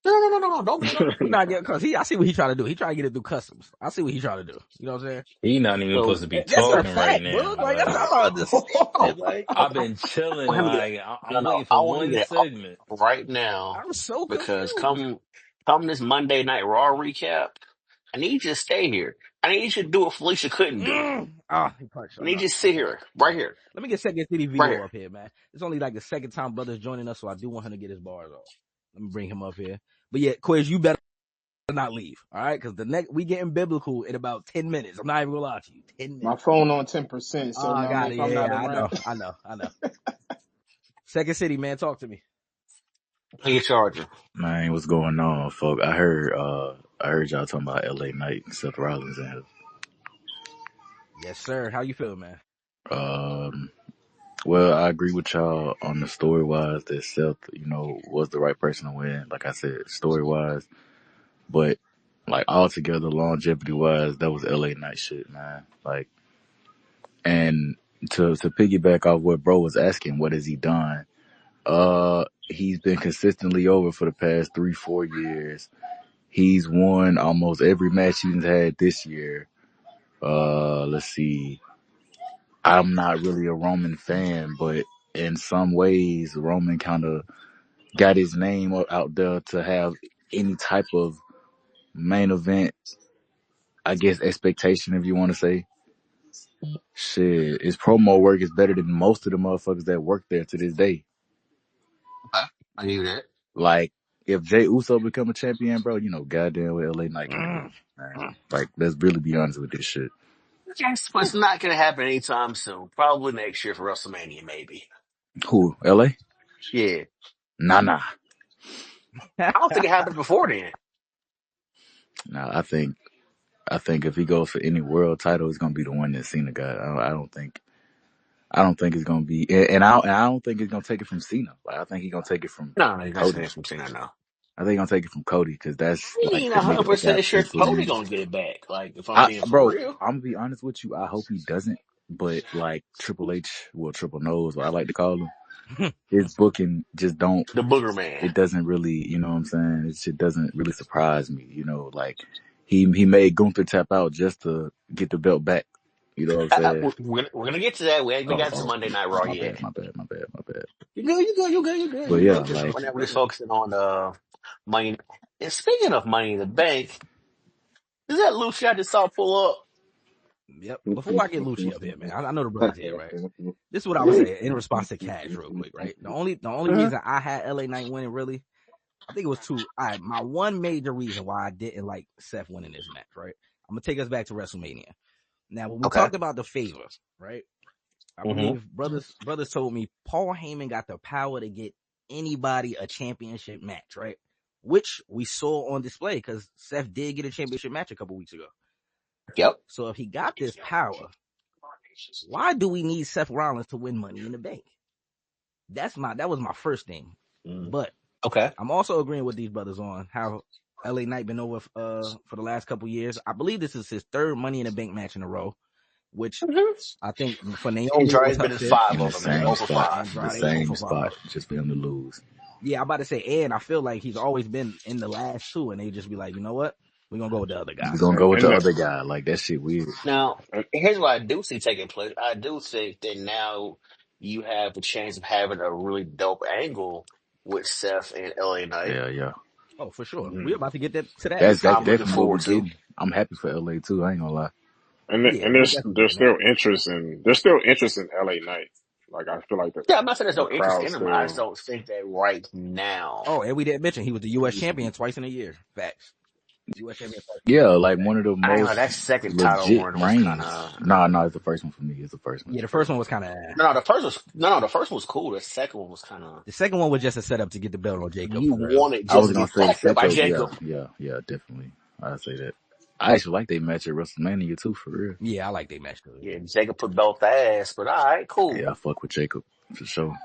Speaker 8: No. Don't be.
Speaker 3: We not getting cause I see what he trying to do. He trying to get it through customs. I see what he trying to do. You know what I'm saying?
Speaker 9: He not even
Speaker 8: So
Speaker 9: supposed to be
Speaker 3: That's a
Speaker 9: talking right
Speaker 3: fact, bro.
Speaker 9: now.
Speaker 3: Like that's
Speaker 9: Like
Speaker 3: not understand. Like
Speaker 9: I've been chilling.
Speaker 8: I want him to get
Speaker 9: Like I'm
Speaker 8: no.
Speaker 9: waiting
Speaker 8: I
Speaker 9: for
Speaker 8: want him to
Speaker 9: one
Speaker 8: get it
Speaker 9: segment.
Speaker 8: right now
Speaker 3: I'm so
Speaker 8: because
Speaker 3: confused.
Speaker 8: come this Monday Night Raw recap, I need you to stay here. I need you to do what Felicia couldn't do.
Speaker 3: He probably
Speaker 8: I
Speaker 3: showing
Speaker 8: need
Speaker 3: up.
Speaker 8: you to sit
Speaker 3: Okay.
Speaker 8: here,
Speaker 3: All
Speaker 8: right
Speaker 3: right.
Speaker 8: here,
Speaker 3: Let me get Second City
Speaker 8: right
Speaker 3: Vigo
Speaker 8: here.
Speaker 3: up here, man. It's only like the second time brother's joining us, so I do want him to get his bars off. Let me bring him up here. But yeah, Quiz, you better not leave, all right? Because the next we getting biblical in about 10 minutes. I'm not even gonna lie to you. 10
Speaker 6: My
Speaker 3: minutes.
Speaker 6: phone on 10%,
Speaker 3: Oh,
Speaker 6: so
Speaker 3: I
Speaker 6: now I mean
Speaker 3: got
Speaker 6: if
Speaker 3: it.
Speaker 6: I'm not
Speaker 3: Yeah,
Speaker 6: around.
Speaker 3: I know. Second City, man, talk to me.
Speaker 8: Hey, your charger.
Speaker 10: Man, what's going on, folk? I heard y'all talking about LA Knight and Seth Rollins and
Speaker 3: Yes, sir. How you feel, man?
Speaker 10: well, I agree with y'all on the story wise that Seth, was the right person to win. Like I said, story wise, but like altogether, longevity wise, that was LA Knight shit, man. Like, and to piggyback off what bro was asking, what has he done? He's been consistently over for the past 3-4 years. He's won almost every match he's had this year. Let's see. I'm not really a Roman fan, but in some ways, Roman kind of got his name out there to have any type of main event, I guess, expectation, if you want to say. Shit, his promo work is better than most of the motherfuckers that work there to this day.
Speaker 8: Okay, I knew that.
Speaker 10: Like, if Jey Uso become a champion, bro, goddamn well LA Knight gonna do it, man. Like, let's really be honest with this shit.
Speaker 8: Yes, but it's not going to happen anytime soon. Probably next year for WrestleMania, maybe.
Speaker 10: Who? LA?
Speaker 8: Yeah,
Speaker 10: Nah.
Speaker 8: I don't think it happened before then.
Speaker 10: Nah, I think if he goes for any world title, it's gonna be the one that Cena got. I don't think it's gonna be, and I don't think he's gonna take it from Cena. Like, I think he's gonna take it from
Speaker 8: No, you're not
Speaker 10: Cody.
Speaker 8: saying from Cena now.
Speaker 10: I think he's gonna take it from Cody because that's
Speaker 8: I
Speaker 10: like
Speaker 8: ain't
Speaker 10: the nigga that got
Speaker 8: 100% sure
Speaker 10: penciled
Speaker 8: Cody
Speaker 10: in.
Speaker 8: gonna get it back. Like, if I'm being for
Speaker 10: Bro,
Speaker 8: real.
Speaker 10: I'm gonna be honest with you. I hope he doesn't. But like Triple H, well, Triple Nose, what I like to call him, his booking just don't.
Speaker 8: The Booger Man.
Speaker 10: It doesn't really, you know what I'm saying? It shit doesn't really surprise me. Like he made Gunther tap out just to get the belt back. You know what I'm saying?
Speaker 8: We're gonna get to that. We ain't got to Monday Night Raw
Speaker 10: My
Speaker 8: yet.
Speaker 10: bad.
Speaker 8: You good.
Speaker 10: But
Speaker 8: You
Speaker 10: yeah,
Speaker 8: good. Just
Speaker 10: like,
Speaker 8: right now we're just focusing on money. And speaking of Money in the Bank, is that Lucy I just saw pull up?
Speaker 3: Yep. Before I get Lucci up here, man, I know the brother's here, right? This is what I would say in response to Cash, real quick, right? The only reason I had LA Knight winning, really, I think it was two. My one major reason why I didn't like Seth winning this match, right? I'm gonna take us back to WrestleMania. Now, when we
Speaker 8: Okay.
Speaker 3: talked about the favor, right? I
Speaker 8: Mm-hmm.
Speaker 3: believe brothers told me Paul Heyman got the power to get anybody a championship match, right? Which we saw on display because Seth did get a championship match a couple weeks ago.
Speaker 8: Yep.
Speaker 3: So if he got this power, why do we need Seth Rollins to win Money in the Bank? That was my first thing. But
Speaker 8: Okay.
Speaker 3: I'm also agreeing with these brothers on how LA Knight been over for the last couple years. I believe this is his third Money in the Bank match in a row, which I think for Naomi
Speaker 8: Andrade's
Speaker 3: was her
Speaker 8: been in
Speaker 3: fifth.
Speaker 8: 5
Speaker 10: in the
Speaker 8: of them. He's
Speaker 10: same
Speaker 8: 0 for
Speaker 10: spot,
Speaker 8: 5.
Speaker 10: the
Speaker 3: Andrade 0
Speaker 10: same
Speaker 3: for
Speaker 10: spot,
Speaker 3: 5.
Speaker 10: just for him to lose.
Speaker 3: Yeah, I'm about to say, and I feel like he's always been in the last two, and they just be like, you know what? We're gonna go with the other guy.
Speaker 10: We're gonna go with
Speaker 5: and
Speaker 10: the
Speaker 5: the,
Speaker 10: other guy. Like, that shit weird.
Speaker 8: Now, here's what I do see taking place. I do think that now you have a chance of having a really dope angle with Seth and LA Knight.
Speaker 10: Yeah.
Speaker 3: Oh, for sure.
Speaker 8: Mm-hmm.
Speaker 3: We're about to get that to that.
Speaker 10: That's
Speaker 8: I'm looking
Speaker 10: definitely what we're
Speaker 8: forward to.
Speaker 10: getting. I'm happy for LA too. I ain't gonna lie.
Speaker 5: and
Speaker 3: Yeah,
Speaker 5: and
Speaker 3: we're definitely
Speaker 5: there's
Speaker 3: getting that.
Speaker 5: still interest in LA Knight. Like I feel like
Speaker 8: Yeah, I'm not saying there's
Speaker 5: the
Speaker 8: no interest
Speaker 5: crowd
Speaker 8: in him. I just
Speaker 5: still.
Speaker 8: don't think that right now.
Speaker 3: Oh, and we didn't mention he was the U.S. champion twice in a year. Facts. U.S. champion twice in a
Speaker 10: Yeah,
Speaker 3: year.
Speaker 10: like one
Speaker 3: Facts.
Speaker 10: of the
Speaker 8: I ain't know
Speaker 10: most
Speaker 8: that second title
Speaker 10: legit
Speaker 8: run was kind
Speaker 10: reigns.
Speaker 8: of
Speaker 10: No, it's the first one for me. It's the first one.
Speaker 3: Yeah, the first one was kind of.
Speaker 8: no. The first was no. The first one was cool. The second one was kind of
Speaker 3: The second one was just a setup to get the belt on Jacob
Speaker 8: you
Speaker 3: for real.
Speaker 8: wanted
Speaker 10: I
Speaker 8: just
Speaker 10: was
Speaker 8: to
Speaker 10: gonna
Speaker 8: get
Speaker 10: say
Speaker 8: fucked up by
Speaker 10: second.
Speaker 8: Jacob.
Speaker 10: Yeah, definitely. I'd say that. I actually like they match at WrestleMania too, for real.
Speaker 3: Yeah, I like they match too.
Speaker 8: Yeah, Jacob put both ass, but all right, cool.
Speaker 10: Yeah, I fuck with Jacob for sure.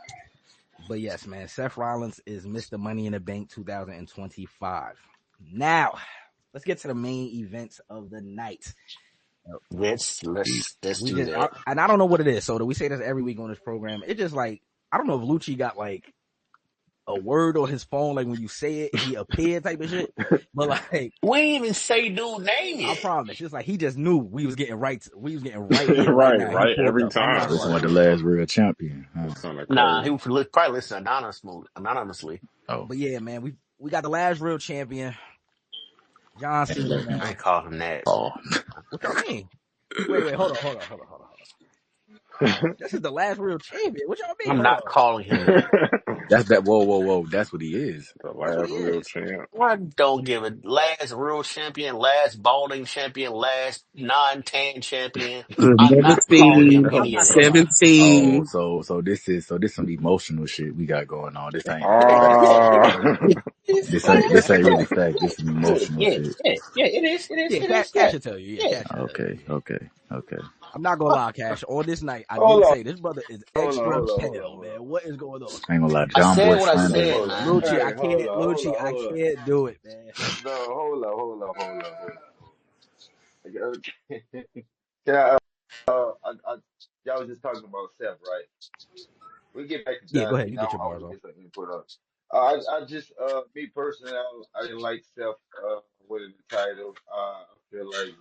Speaker 3: But yes, man, Seth Rollins is Mr. Money in the Bank 2025. Now, let's get to the main events of the night.
Speaker 8: Let's
Speaker 3: We
Speaker 8: do
Speaker 3: just,
Speaker 8: that.
Speaker 3: and I don't know what it is. So we say this every week on this program. It just like, I don't know if Lucci got like a word on his phone, like when you say it, he appeared type of shit. But like,
Speaker 8: We didn't even say dude name
Speaker 3: I
Speaker 8: yet.
Speaker 3: promise, it's like he just knew we was getting right here, right now.
Speaker 5: right
Speaker 3: He pulled
Speaker 5: every
Speaker 3: up. I'm not
Speaker 5: time.
Speaker 3: gonna
Speaker 10: This one,
Speaker 3: lie.
Speaker 10: the last real champion. Huh?
Speaker 5: That sounded
Speaker 8: Nah,
Speaker 5: crazy.
Speaker 8: he would probably listen anonymously.
Speaker 10: Oh,
Speaker 3: But yeah, man, we got the last real champion, John Cena, man.
Speaker 8: I ain't call him that.
Speaker 10: oh,
Speaker 3: What y'all mean? Wait, hold on. This is the last real champion. What y'all mean?
Speaker 8: I'm
Speaker 3: Hold
Speaker 8: not
Speaker 3: on.
Speaker 8: calling him that.
Speaker 10: that's that. Whoa. That's what he is.
Speaker 5: The
Speaker 3: That's what
Speaker 5: last
Speaker 3: he
Speaker 5: real
Speaker 3: is.
Speaker 5: champ.
Speaker 8: I don't give it. Last real champion, last balding champion, last non-tan champion. I'm not calling him
Speaker 4: 17,
Speaker 3: I'm
Speaker 8: any of
Speaker 3: not gonna
Speaker 8: that.
Speaker 3: lie.
Speaker 10: Oh,
Speaker 4: 17.
Speaker 10: so this some emotional shit we got going on. This ain't really facts.
Speaker 5: Oh,
Speaker 10: This ain't really facts. This is emotional
Speaker 8: Yeah,
Speaker 10: shit.
Speaker 8: yeah. It is.
Speaker 3: Yeah, Cash
Speaker 8: Yeah,
Speaker 3: will tell you. Yeah,
Speaker 8: yeah.
Speaker 3: Cash will tell you.
Speaker 10: Okay.
Speaker 3: I'm not gonna lie, Cash. On this night, I
Speaker 6: Hold
Speaker 3: did
Speaker 6: on,
Speaker 3: say this brother is
Speaker 6: hold on,
Speaker 3: extra
Speaker 6: hold on, hold on,
Speaker 3: pale,
Speaker 6: hold on.
Speaker 3: man. What is going on?
Speaker 10: I ain't gonna lie,
Speaker 8: I
Speaker 10: John
Speaker 8: said
Speaker 10: Boy
Speaker 8: what I
Speaker 10: slander.
Speaker 8: said,
Speaker 6: Hold on.
Speaker 8: man.
Speaker 3: Lucci,
Speaker 6: Hey,
Speaker 3: I can't.
Speaker 6: hold
Speaker 3: Lucci,
Speaker 6: on,
Speaker 3: I
Speaker 6: hold on.
Speaker 3: can't do it, man.
Speaker 6: No, hold on. Can I, y'all was just talking about Seth, right? We get back to
Speaker 3: Yeah, go
Speaker 6: John
Speaker 3: ahead. You
Speaker 6: Cena.
Speaker 3: get your
Speaker 6: I want
Speaker 3: bars
Speaker 6: to
Speaker 3: off.
Speaker 6: get some input on. I just, me personally, I didn't like Seth winning the title. I feel like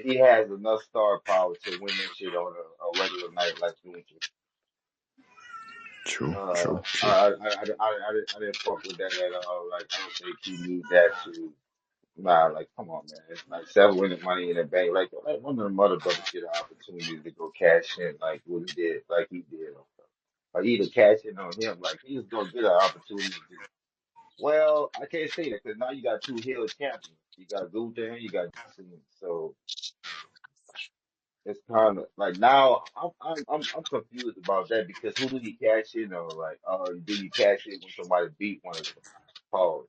Speaker 6: he has enough star power to win that shit on a regular night like Gunther.
Speaker 10: True.
Speaker 6: I didn't fuck with that at all. Like, I don't think he need that to. Nah, like, come on, man. Like, Seth winning Money in the Bank. Like one of the mother brothers get an opportunity to go cash in, like what he did, like he did. Or either cash in on him, like he's gonna get an opportunity to. Well, I can't say that because now you got two heel champions. You got Gunther and you got Cena. So it's kind of like now I'm confused about that because who do you cash in on? Like, do you cash in when somebody beat one of them? Pause.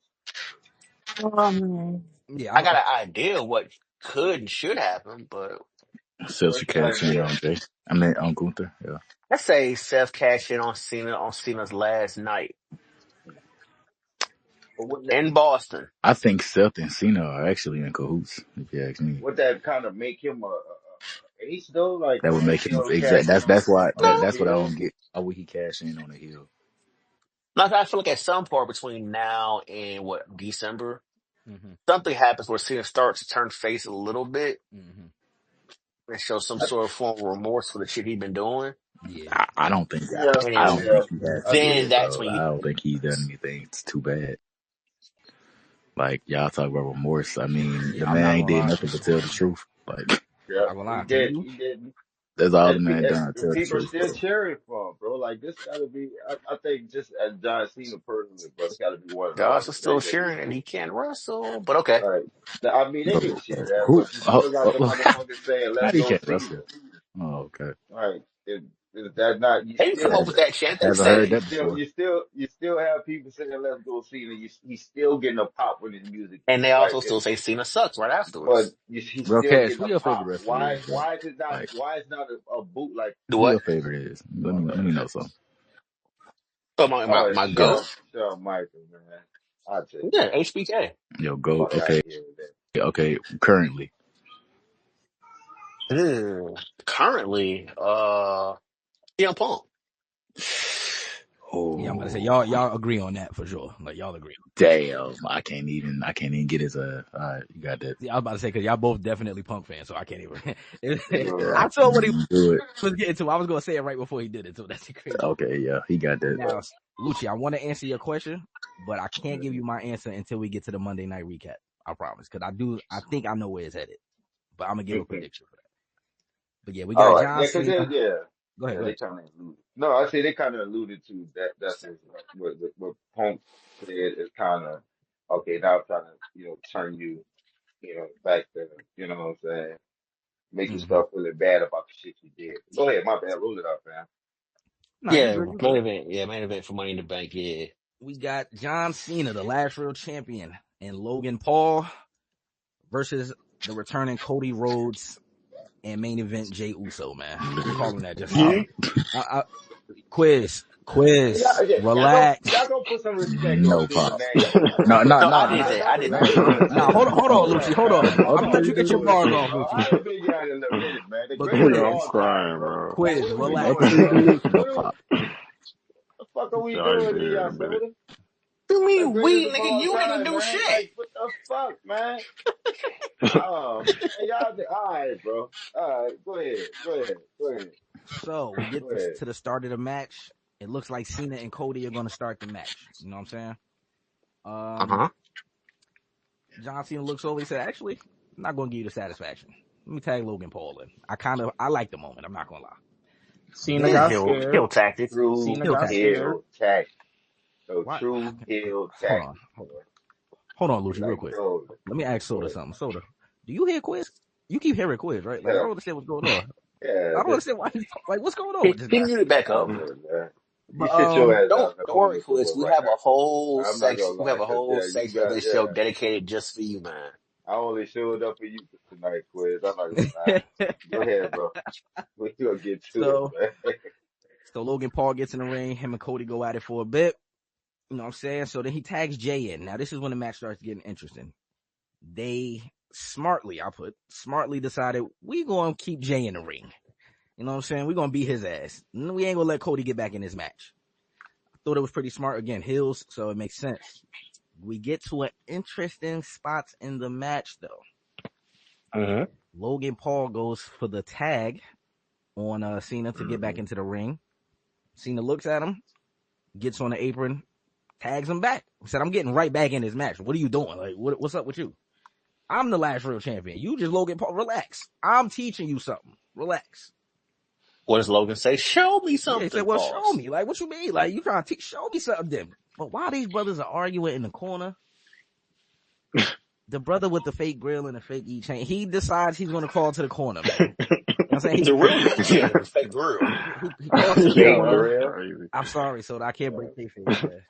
Speaker 3: Yeah,
Speaker 8: I got an idea of what could and should happen, but
Speaker 10: Still
Speaker 6: What's
Speaker 10: should
Speaker 6: your
Speaker 10: cash in
Speaker 6: idea?
Speaker 10: on Jay. I mean on Gunther. Yeah.
Speaker 8: let's say Seth cashed in on Cena's last night
Speaker 6: But
Speaker 8: in Boston.
Speaker 10: I think Seth and Cena are actually in cahoots. If you ask me,
Speaker 6: would that kind of make him a ace though? Like,
Speaker 10: that would make him exact.
Speaker 6: cash in
Speaker 10: That's why
Speaker 6: on a
Speaker 8: No,
Speaker 10: that's what I
Speaker 6: heel.
Speaker 10: don't get. How would he cash in on a heel?
Speaker 8: like I feel like at some point between now and what December,
Speaker 3: Mm-hmm.
Speaker 8: something happens where Cena starts to turn face a little bit
Speaker 3: Mm-hmm.
Speaker 8: and show some sort of form of remorse for the shit he's been doing.
Speaker 3: Yeah.
Speaker 10: I don't think.
Speaker 6: Yeah,
Speaker 8: And
Speaker 10: I don't
Speaker 8: then,
Speaker 6: yeah.
Speaker 10: think he has
Speaker 6: I
Speaker 10: to
Speaker 6: get
Speaker 10: do
Speaker 8: then
Speaker 6: it.
Speaker 10: it,
Speaker 8: that's
Speaker 10: bro.
Speaker 8: when
Speaker 10: I
Speaker 8: you,
Speaker 10: don't think he done anything. It's too bad. Like y'all talk about remorse. I mean, the
Speaker 3: Yeah, I'm
Speaker 10: man
Speaker 3: not
Speaker 10: ain't
Speaker 3: gonna
Speaker 10: did
Speaker 3: lie.
Speaker 10: nothing but tell the truth. Like
Speaker 6: Yeah,
Speaker 3: I'm not gonna
Speaker 6: he
Speaker 3: lie to
Speaker 6: did.
Speaker 3: you.
Speaker 6: He did.
Speaker 10: that's all the man done.
Speaker 6: And
Speaker 10: Tell the
Speaker 6: people
Speaker 10: truth,
Speaker 6: still
Speaker 10: bro.
Speaker 6: cheering for him, bro. Like this got to be. I think just as John Cena personally, bro, it's got to be one of the
Speaker 8: Josh is
Speaker 6: hardest
Speaker 8: still
Speaker 6: things that he's
Speaker 8: sharing and
Speaker 6: been
Speaker 8: he
Speaker 6: through.
Speaker 8: can't wrestle. But okay.
Speaker 6: Right. I mean, they can share that,
Speaker 10: Who?
Speaker 6: but you still got the motherfuckers saying,
Speaker 10: How
Speaker 6: "Let's
Speaker 10: he
Speaker 6: go
Speaker 10: can't
Speaker 6: Cena."
Speaker 10: wrestle? Oh, okay.
Speaker 6: Right. If that not you
Speaker 8: They didn't come
Speaker 6: still
Speaker 8: up with
Speaker 10: Haven't
Speaker 8: that chant. They
Speaker 10: haven't
Speaker 8: said
Speaker 10: heard
Speaker 8: it.
Speaker 6: you
Speaker 10: that
Speaker 6: still
Speaker 10: before.
Speaker 6: you still you still have people saying let's go see it. He's still getting a pop when his music
Speaker 8: And
Speaker 6: hits.
Speaker 8: they
Speaker 6: Like
Speaker 8: also still
Speaker 6: it's
Speaker 8: say Cena sucks right
Speaker 6: but
Speaker 8: afterwards.
Speaker 6: he's
Speaker 10: Bro,
Speaker 6: still
Speaker 10: Cash,
Speaker 6: getting
Speaker 10: who
Speaker 6: a
Speaker 10: your favorite
Speaker 6: pop.
Speaker 10: wrestler
Speaker 6: Why
Speaker 10: is, bro?
Speaker 6: why is it not
Speaker 10: Like,
Speaker 6: why is not a boot like
Speaker 8: The
Speaker 10: who your
Speaker 8: what?
Speaker 10: favorite is? Let me know something.
Speaker 8: Oh, my
Speaker 6: Shawn
Speaker 8: goat?
Speaker 6: Michaels, man. I'll take
Speaker 8: Yeah,
Speaker 6: that.
Speaker 8: HBK.
Speaker 10: Yo, go.
Speaker 6: Fuck out
Speaker 10: Okay,
Speaker 6: of here with that.
Speaker 10: okay. Currently,
Speaker 8: Currently, CM Punk.
Speaker 3: Yeah, I'm gonna say
Speaker 10: oh
Speaker 3: y'all agree on that for sure. Like y'all agree.
Speaker 10: damn, I can't even get his. All right, you got that.
Speaker 3: See, I was about to say because y'all both definitely Punk fans, so I can't even.
Speaker 6: Uh,
Speaker 3: I saw what he
Speaker 10: Do it.
Speaker 3: was getting to. I was gonna say it right before he did it, so that's the crazy.
Speaker 10: Okay, yeah, he got that.
Speaker 3: Now, Lucci, I want to answer your question, but I can't give you my answer until we get to the Monday night recap. I promise, because I think I know where it's headed, but I'm gonna give a prediction for that. But yeah, we
Speaker 6: All
Speaker 3: got
Speaker 6: right,
Speaker 3: John
Speaker 6: yeah, because
Speaker 3: Cena. Go ahead,
Speaker 6: yeah,
Speaker 3: go
Speaker 6: they
Speaker 3: ahead.
Speaker 6: kind of alluded. No, I say they kind of alluded to that. That's what Punk said is kind of okay. Now I'm trying to turn you back to what I'm saying, make you
Speaker 3: Mm-hmm.
Speaker 6: start feeling bad about the shit you did. Go ahead, my bad. Roll it up, man.
Speaker 3: Nah, you
Speaker 8: Yeah,
Speaker 3: good, you
Speaker 8: main
Speaker 3: good.
Speaker 8: event. Yeah, main event for Money in the Bank. Yeah.
Speaker 3: We got John Cena, the last real champion, and Logan Paul versus the returning Cody Rhodes and main event Jey Uso, man. I'm calling that just
Speaker 10: Pop.
Speaker 3: quiz, relax.
Speaker 6: Y'all gonna put some respect on
Speaker 10: No
Speaker 6: this
Speaker 10: pop.
Speaker 6: name.
Speaker 10: No, no,
Speaker 8: No,
Speaker 10: no,
Speaker 8: I did
Speaker 10: not.
Speaker 8: that. I
Speaker 6: Not
Speaker 8: did that.
Speaker 6: relax.
Speaker 10: Look,
Speaker 3: Nah, hold on,
Speaker 10: no.
Speaker 3: Lucci, hold on. I'm gonna let you
Speaker 10: Okay,
Speaker 3: get
Speaker 10: do
Speaker 3: your
Speaker 10: it.
Speaker 3: bars
Speaker 6: Bullshit,
Speaker 3: off,
Speaker 6: bro.
Speaker 3: Lucci.
Speaker 6: I ain't been y'all in a minute, man. The
Speaker 3: But
Speaker 6: greatest of
Speaker 5: I'm
Speaker 3: quiz,
Speaker 6: all time,
Speaker 5: crying,
Speaker 6: bro.
Speaker 5: bro.
Speaker 6: Like,
Speaker 3: quiz,
Speaker 6: what are we
Speaker 3: relax.
Speaker 6: doing,
Speaker 10: Okay,
Speaker 6: bro?
Speaker 10: do it. No
Speaker 6: What are,
Speaker 10: pop.
Speaker 6: the fuck are we
Speaker 5: Y'all ain't
Speaker 6: doing
Speaker 5: been
Speaker 6: here,
Speaker 5: here in
Speaker 6: y'all
Speaker 5: a minute.
Speaker 6: soda?
Speaker 8: You
Speaker 6: The
Speaker 8: mean
Speaker 6: greatest
Speaker 8: we,
Speaker 6: of
Speaker 8: nigga?
Speaker 6: all
Speaker 8: You ain't
Speaker 6: time,
Speaker 8: do
Speaker 6: man.
Speaker 8: shit.
Speaker 6: Like, what the fuck, man? Oh, man. All right, bro. All right, go ahead.
Speaker 3: So we get
Speaker 6: Go ahead.
Speaker 3: to the start of the match. It looks like Cena and Cody are gonna start the match. You know what I'm saying?
Speaker 8: Uh huh.
Speaker 3: John Cena looks over. He said, "Actually, I'm not gonna give you the satisfaction. Let me tag Logan Paul in. I like the moment. I'm not gonna lie."
Speaker 2: Cena
Speaker 8: This is
Speaker 2: got
Speaker 3: Then
Speaker 8: heel
Speaker 2: scared.
Speaker 8: tactic.
Speaker 6: True
Speaker 2: Cena
Speaker 3: heel
Speaker 2: got
Speaker 3: tag.
Speaker 2: scared.
Speaker 6: heel tactics. No,
Speaker 3: What?
Speaker 6: true heel
Speaker 3: Hold on,
Speaker 6: tactics, bro.
Speaker 3: hold on,
Speaker 6: They
Speaker 3: Lucci, real
Speaker 6: like
Speaker 3: quick.
Speaker 6: trolling.
Speaker 3: Let me ask
Speaker 6: Go
Speaker 3: Soda
Speaker 6: ahead.
Speaker 3: something. Soda, do you hear Quiz? You keep hearing Quiz, right? Like I
Speaker 6: Yeah,
Speaker 3: don't understand what's going on.
Speaker 6: yeah.
Speaker 3: I don't
Speaker 6: Just
Speaker 3: understand why he's like, what's going on with
Speaker 8: He,
Speaker 3: this
Speaker 8: he
Speaker 3: guy?
Speaker 8: muted back
Speaker 6: I
Speaker 8: up.
Speaker 6: don't know, man. You
Speaker 3: But
Speaker 6: sit your ass down
Speaker 8: Don't
Speaker 6: and
Speaker 8: don't
Speaker 6: hold
Speaker 8: worry,
Speaker 6: me for
Speaker 8: Quiz.
Speaker 6: real
Speaker 8: We
Speaker 6: right
Speaker 8: have
Speaker 6: now.
Speaker 8: a whole
Speaker 6: I'm not
Speaker 8: section.
Speaker 6: gonna
Speaker 8: We have
Speaker 6: lie,
Speaker 8: a
Speaker 6: cause
Speaker 8: whole
Speaker 6: yeah, you
Speaker 8: section of
Speaker 6: got
Speaker 8: this show dedicated just for you, man.
Speaker 6: I only showed up for you tonight, Quiz. I'm not gonna lie. Go ahead, bro. We gonna get to it,
Speaker 3: so
Speaker 6: man.
Speaker 3: Logan Paul gets in the ring. Him and Cody go at it for a bit. You know what I'm saying? So then he tags Jey in. Now this is when the match starts getting interesting. They smartly decided we gonna keep Jey in the ring. You know what I'm saying? We're gonna beat his ass. We ain't gonna let Cody get back in this match. I thought it was pretty smart. Again, heels, so it makes sense. We get to an interesting spots in the match though. Logan Paul goes for the tag on Cena to get back into the ring. Cena looks at him, gets on the apron, tags him back. He said, "I'm getting right back in this match. What are you doing? Like, what's up with you? I'm the last real champion. You just Logan Paul. Relax. I'm teaching you something. Relax."
Speaker 8: What does Logan say? Show me
Speaker 3: Yeah, he said,
Speaker 8: something,
Speaker 3: "Well, show
Speaker 8: pause.
Speaker 3: me. Like, what you mean? Like, you trying to show me something then?" But while these brothers are arguing in the corner, the brother with the fake grill and the fake E chain, he decides he's going to crawl to the corner, man. You know what I'm saying?
Speaker 8: The real E chain with the fake grill.
Speaker 3: He crawls to the
Speaker 6: Fake
Speaker 5: Yo,
Speaker 3: corner.
Speaker 5: that's
Speaker 6: grill.
Speaker 5: crazy.
Speaker 3: I'm sorry, so I can't break kayfabe, man.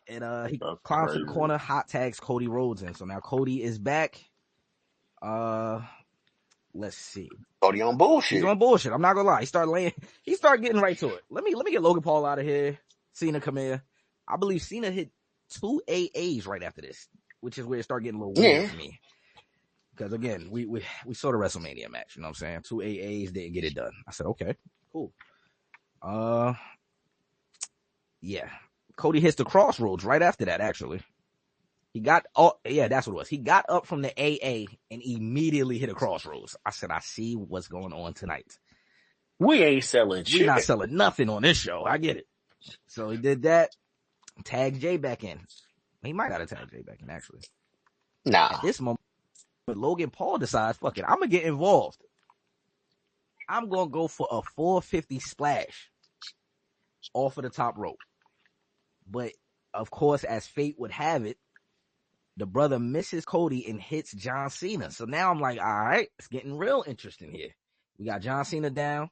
Speaker 3: And he
Speaker 5: That's
Speaker 3: climbs to the
Speaker 5: crazy.
Speaker 3: corner, hot tags Cody Rhodes in. So now Cody is back. Let's see.
Speaker 8: Cody on
Speaker 3: He's
Speaker 8: bullshit.
Speaker 3: on bullshit. I'm not gonna lie. He started getting right to it. Let me get Logan Paul out of here. Cena come here. I believe Cena hit 2 AAs right after this, which is where it started getting a little weird
Speaker 8: Yeah.
Speaker 3: for me. Because again, we saw the WrestleMania match, you know what I'm saying? 2 AAs didn't get it done. I said, okay, cool. Yeah. Cody hits the crossroads right after that, actually. That's what it was. He got up from the AA and immediately hit a crossroads. I said, I see what's going on tonight.
Speaker 8: We ain't selling
Speaker 3: We not
Speaker 8: shit.
Speaker 3: selling nothing on this show. I get it. So he did that. Tagged Jey back in. He might not have tagged Jey back in, actually.
Speaker 8: Nah.
Speaker 3: At this moment, but Logan Paul decides, fuck it, I'm going to get involved. I'm going to go for a 450 splash off of the top rope. But, of course, as fate would have it, the brother misses Cody and hits John Cena. So now I'm like, all right, it's getting real interesting here. We got John Cena down.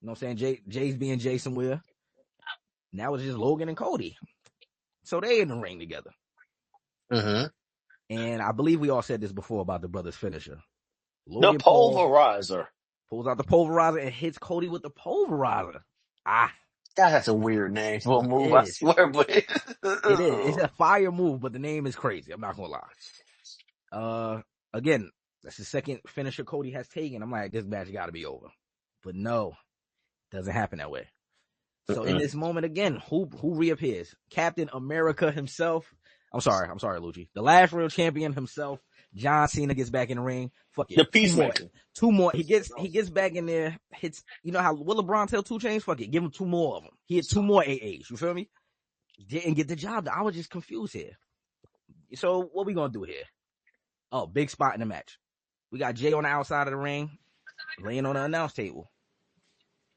Speaker 3: You know what I'm saying? Jay's being Jay somewhere. Now it's just Logan and Cody. So they in the ring together.
Speaker 8: Mm-hmm.
Speaker 3: And I believe we all said this before about the brother's finisher.
Speaker 8: The
Speaker 3: Logan Paul
Speaker 8: pulverizer.
Speaker 3: pulls out the pulverizer and hits Cody with the pulverizer.
Speaker 8: That's a weird name for a move,
Speaker 3: It
Speaker 8: I
Speaker 3: is.
Speaker 8: swear, but
Speaker 3: It is. It's a fire move, but the name is crazy. I'm not going to lie. Again, that's the second finisher Cody has taken. I'm like, this match got to be over. But no, doesn't happen that way. So in this moment again, who reappears? Captain America himself. I'm sorry, Lucci. The last real champion himself, John Cena, gets back in the ring. Fuck it.
Speaker 8: the peacemaker.
Speaker 3: Two more. He gets back in there, hits, you know how Will LeBron tell 2 Chainz? Fuck it. Give him 2 more of them. He hit 2 more AAs. You feel me? Didn't get the job. I was just confused here. So what we gonna do here? Oh, big spot in the match. We got Jey on the outside of the ring. laying on the announce table.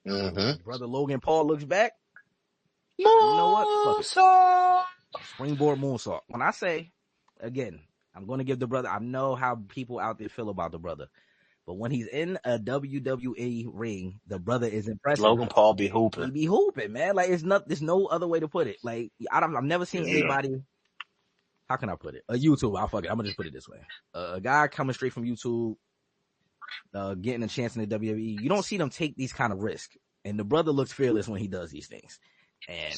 Speaker 8: Mm-hmm.
Speaker 3: Brother Logan Paul looks back. You know what? Fuck it. Springboard moonsault. When I say, again, I'm going to give the brother, I know how people out there feel about the brother. But when he's in a WWE ring, the brother is impressive.
Speaker 8: Logan Paul be
Speaker 3: He
Speaker 8: hooping.
Speaker 3: be hooping, man. Like, there's no other way to put it. Like, I've never seen anybody, how can I put it? A YouTube, I'm going to just put it this way. A guy coming straight from YouTube, getting a chance in the WWE, you don't see them take these kind of risks. And the brother looks fearless when he does these things. And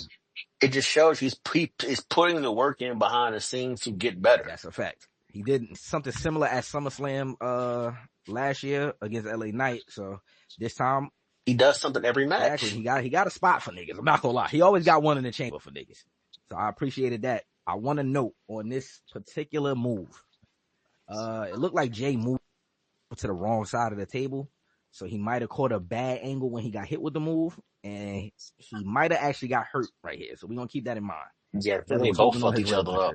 Speaker 8: it just shows he's putting the work in behind the scenes to get better.
Speaker 3: That's a fact. He did something similar at SummerSlam last year against LA Knight. So this time
Speaker 8: he does something every match.
Speaker 3: Exactly. He got a spot for niggas. I'm not gonna lie. He always got one in the chamber for niggas. So I appreciated that. I want to note on this particular move. It looked like Jey moved to the wrong side of the table. So he might have caught a bad angle when he got hit with the move. And he might have actually got hurt right here. So we're going to keep that in mind.
Speaker 8: Yeah, they both fucked each other up.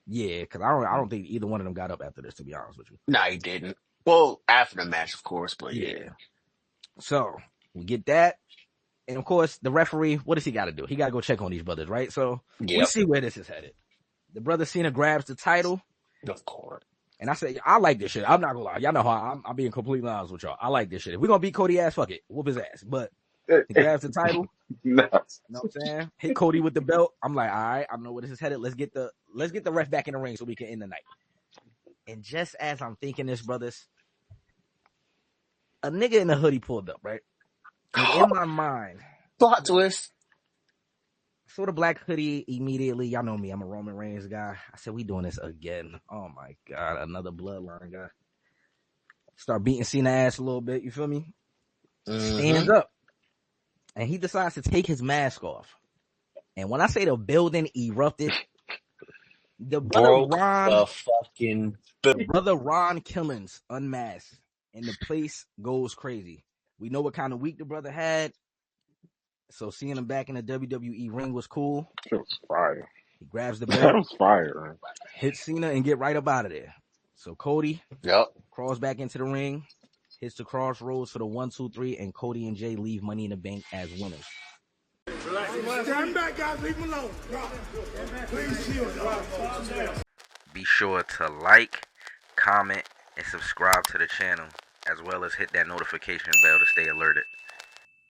Speaker 3: Yeah, because I don't think either one of them got up after this, to be honest with you.
Speaker 8: No, he didn't. Well, after the match, of course, but yeah.
Speaker 3: So we get that. And of course, the referee, what does he got to do? He got to go check on these brothers, right? So we see where this is headed. The brother Cena grabs the title.
Speaker 8: Of course.
Speaker 3: And I say, I like this shit. I'm not going to lie. Y'all know how I'm being completely honest with y'all. I like this shit. If we're going to beat Cody ass, fuck it. Whoop his ass. But he grabs the title.
Speaker 6: No.
Speaker 3: You know what I'm saying? Hit Cody with the belt. I'm like, all right, I know where this is headed. Let's get the ref back in the ring so we can end the night. And just as I'm thinking this, brothers, a nigga in a hoodie pulled up, right? And in my mind,
Speaker 8: plot twist.
Speaker 3: Saw the black hoodie immediately. Y'all know me. I'm a Roman Reigns guy. I said, we doing this again. Oh my God. Another bloodline guy. Start beating Cena ass a little bit. You feel me? Stands up. And he decides to take his mask off. And when I say the building erupted, the brother Ron Killings unmasked. And the place goes crazy. We know what kind of week the brother had. So seeing him back in the WWE ring was cool.
Speaker 5: It was fire.
Speaker 3: He grabs the belt.
Speaker 5: That was fire.
Speaker 3: Hits Cena and get right up out of there. So Cody crawls back into the ring, hits the crossroads for the 1, 2, 3, and Cody and Jey leave Money in the Bank as winners.
Speaker 9: Stand back, guys. Leave him alone. Please chill.
Speaker 11: Be sure to like, comment, and subscribe to the channel, as well as hit that notification bell to stay alerted.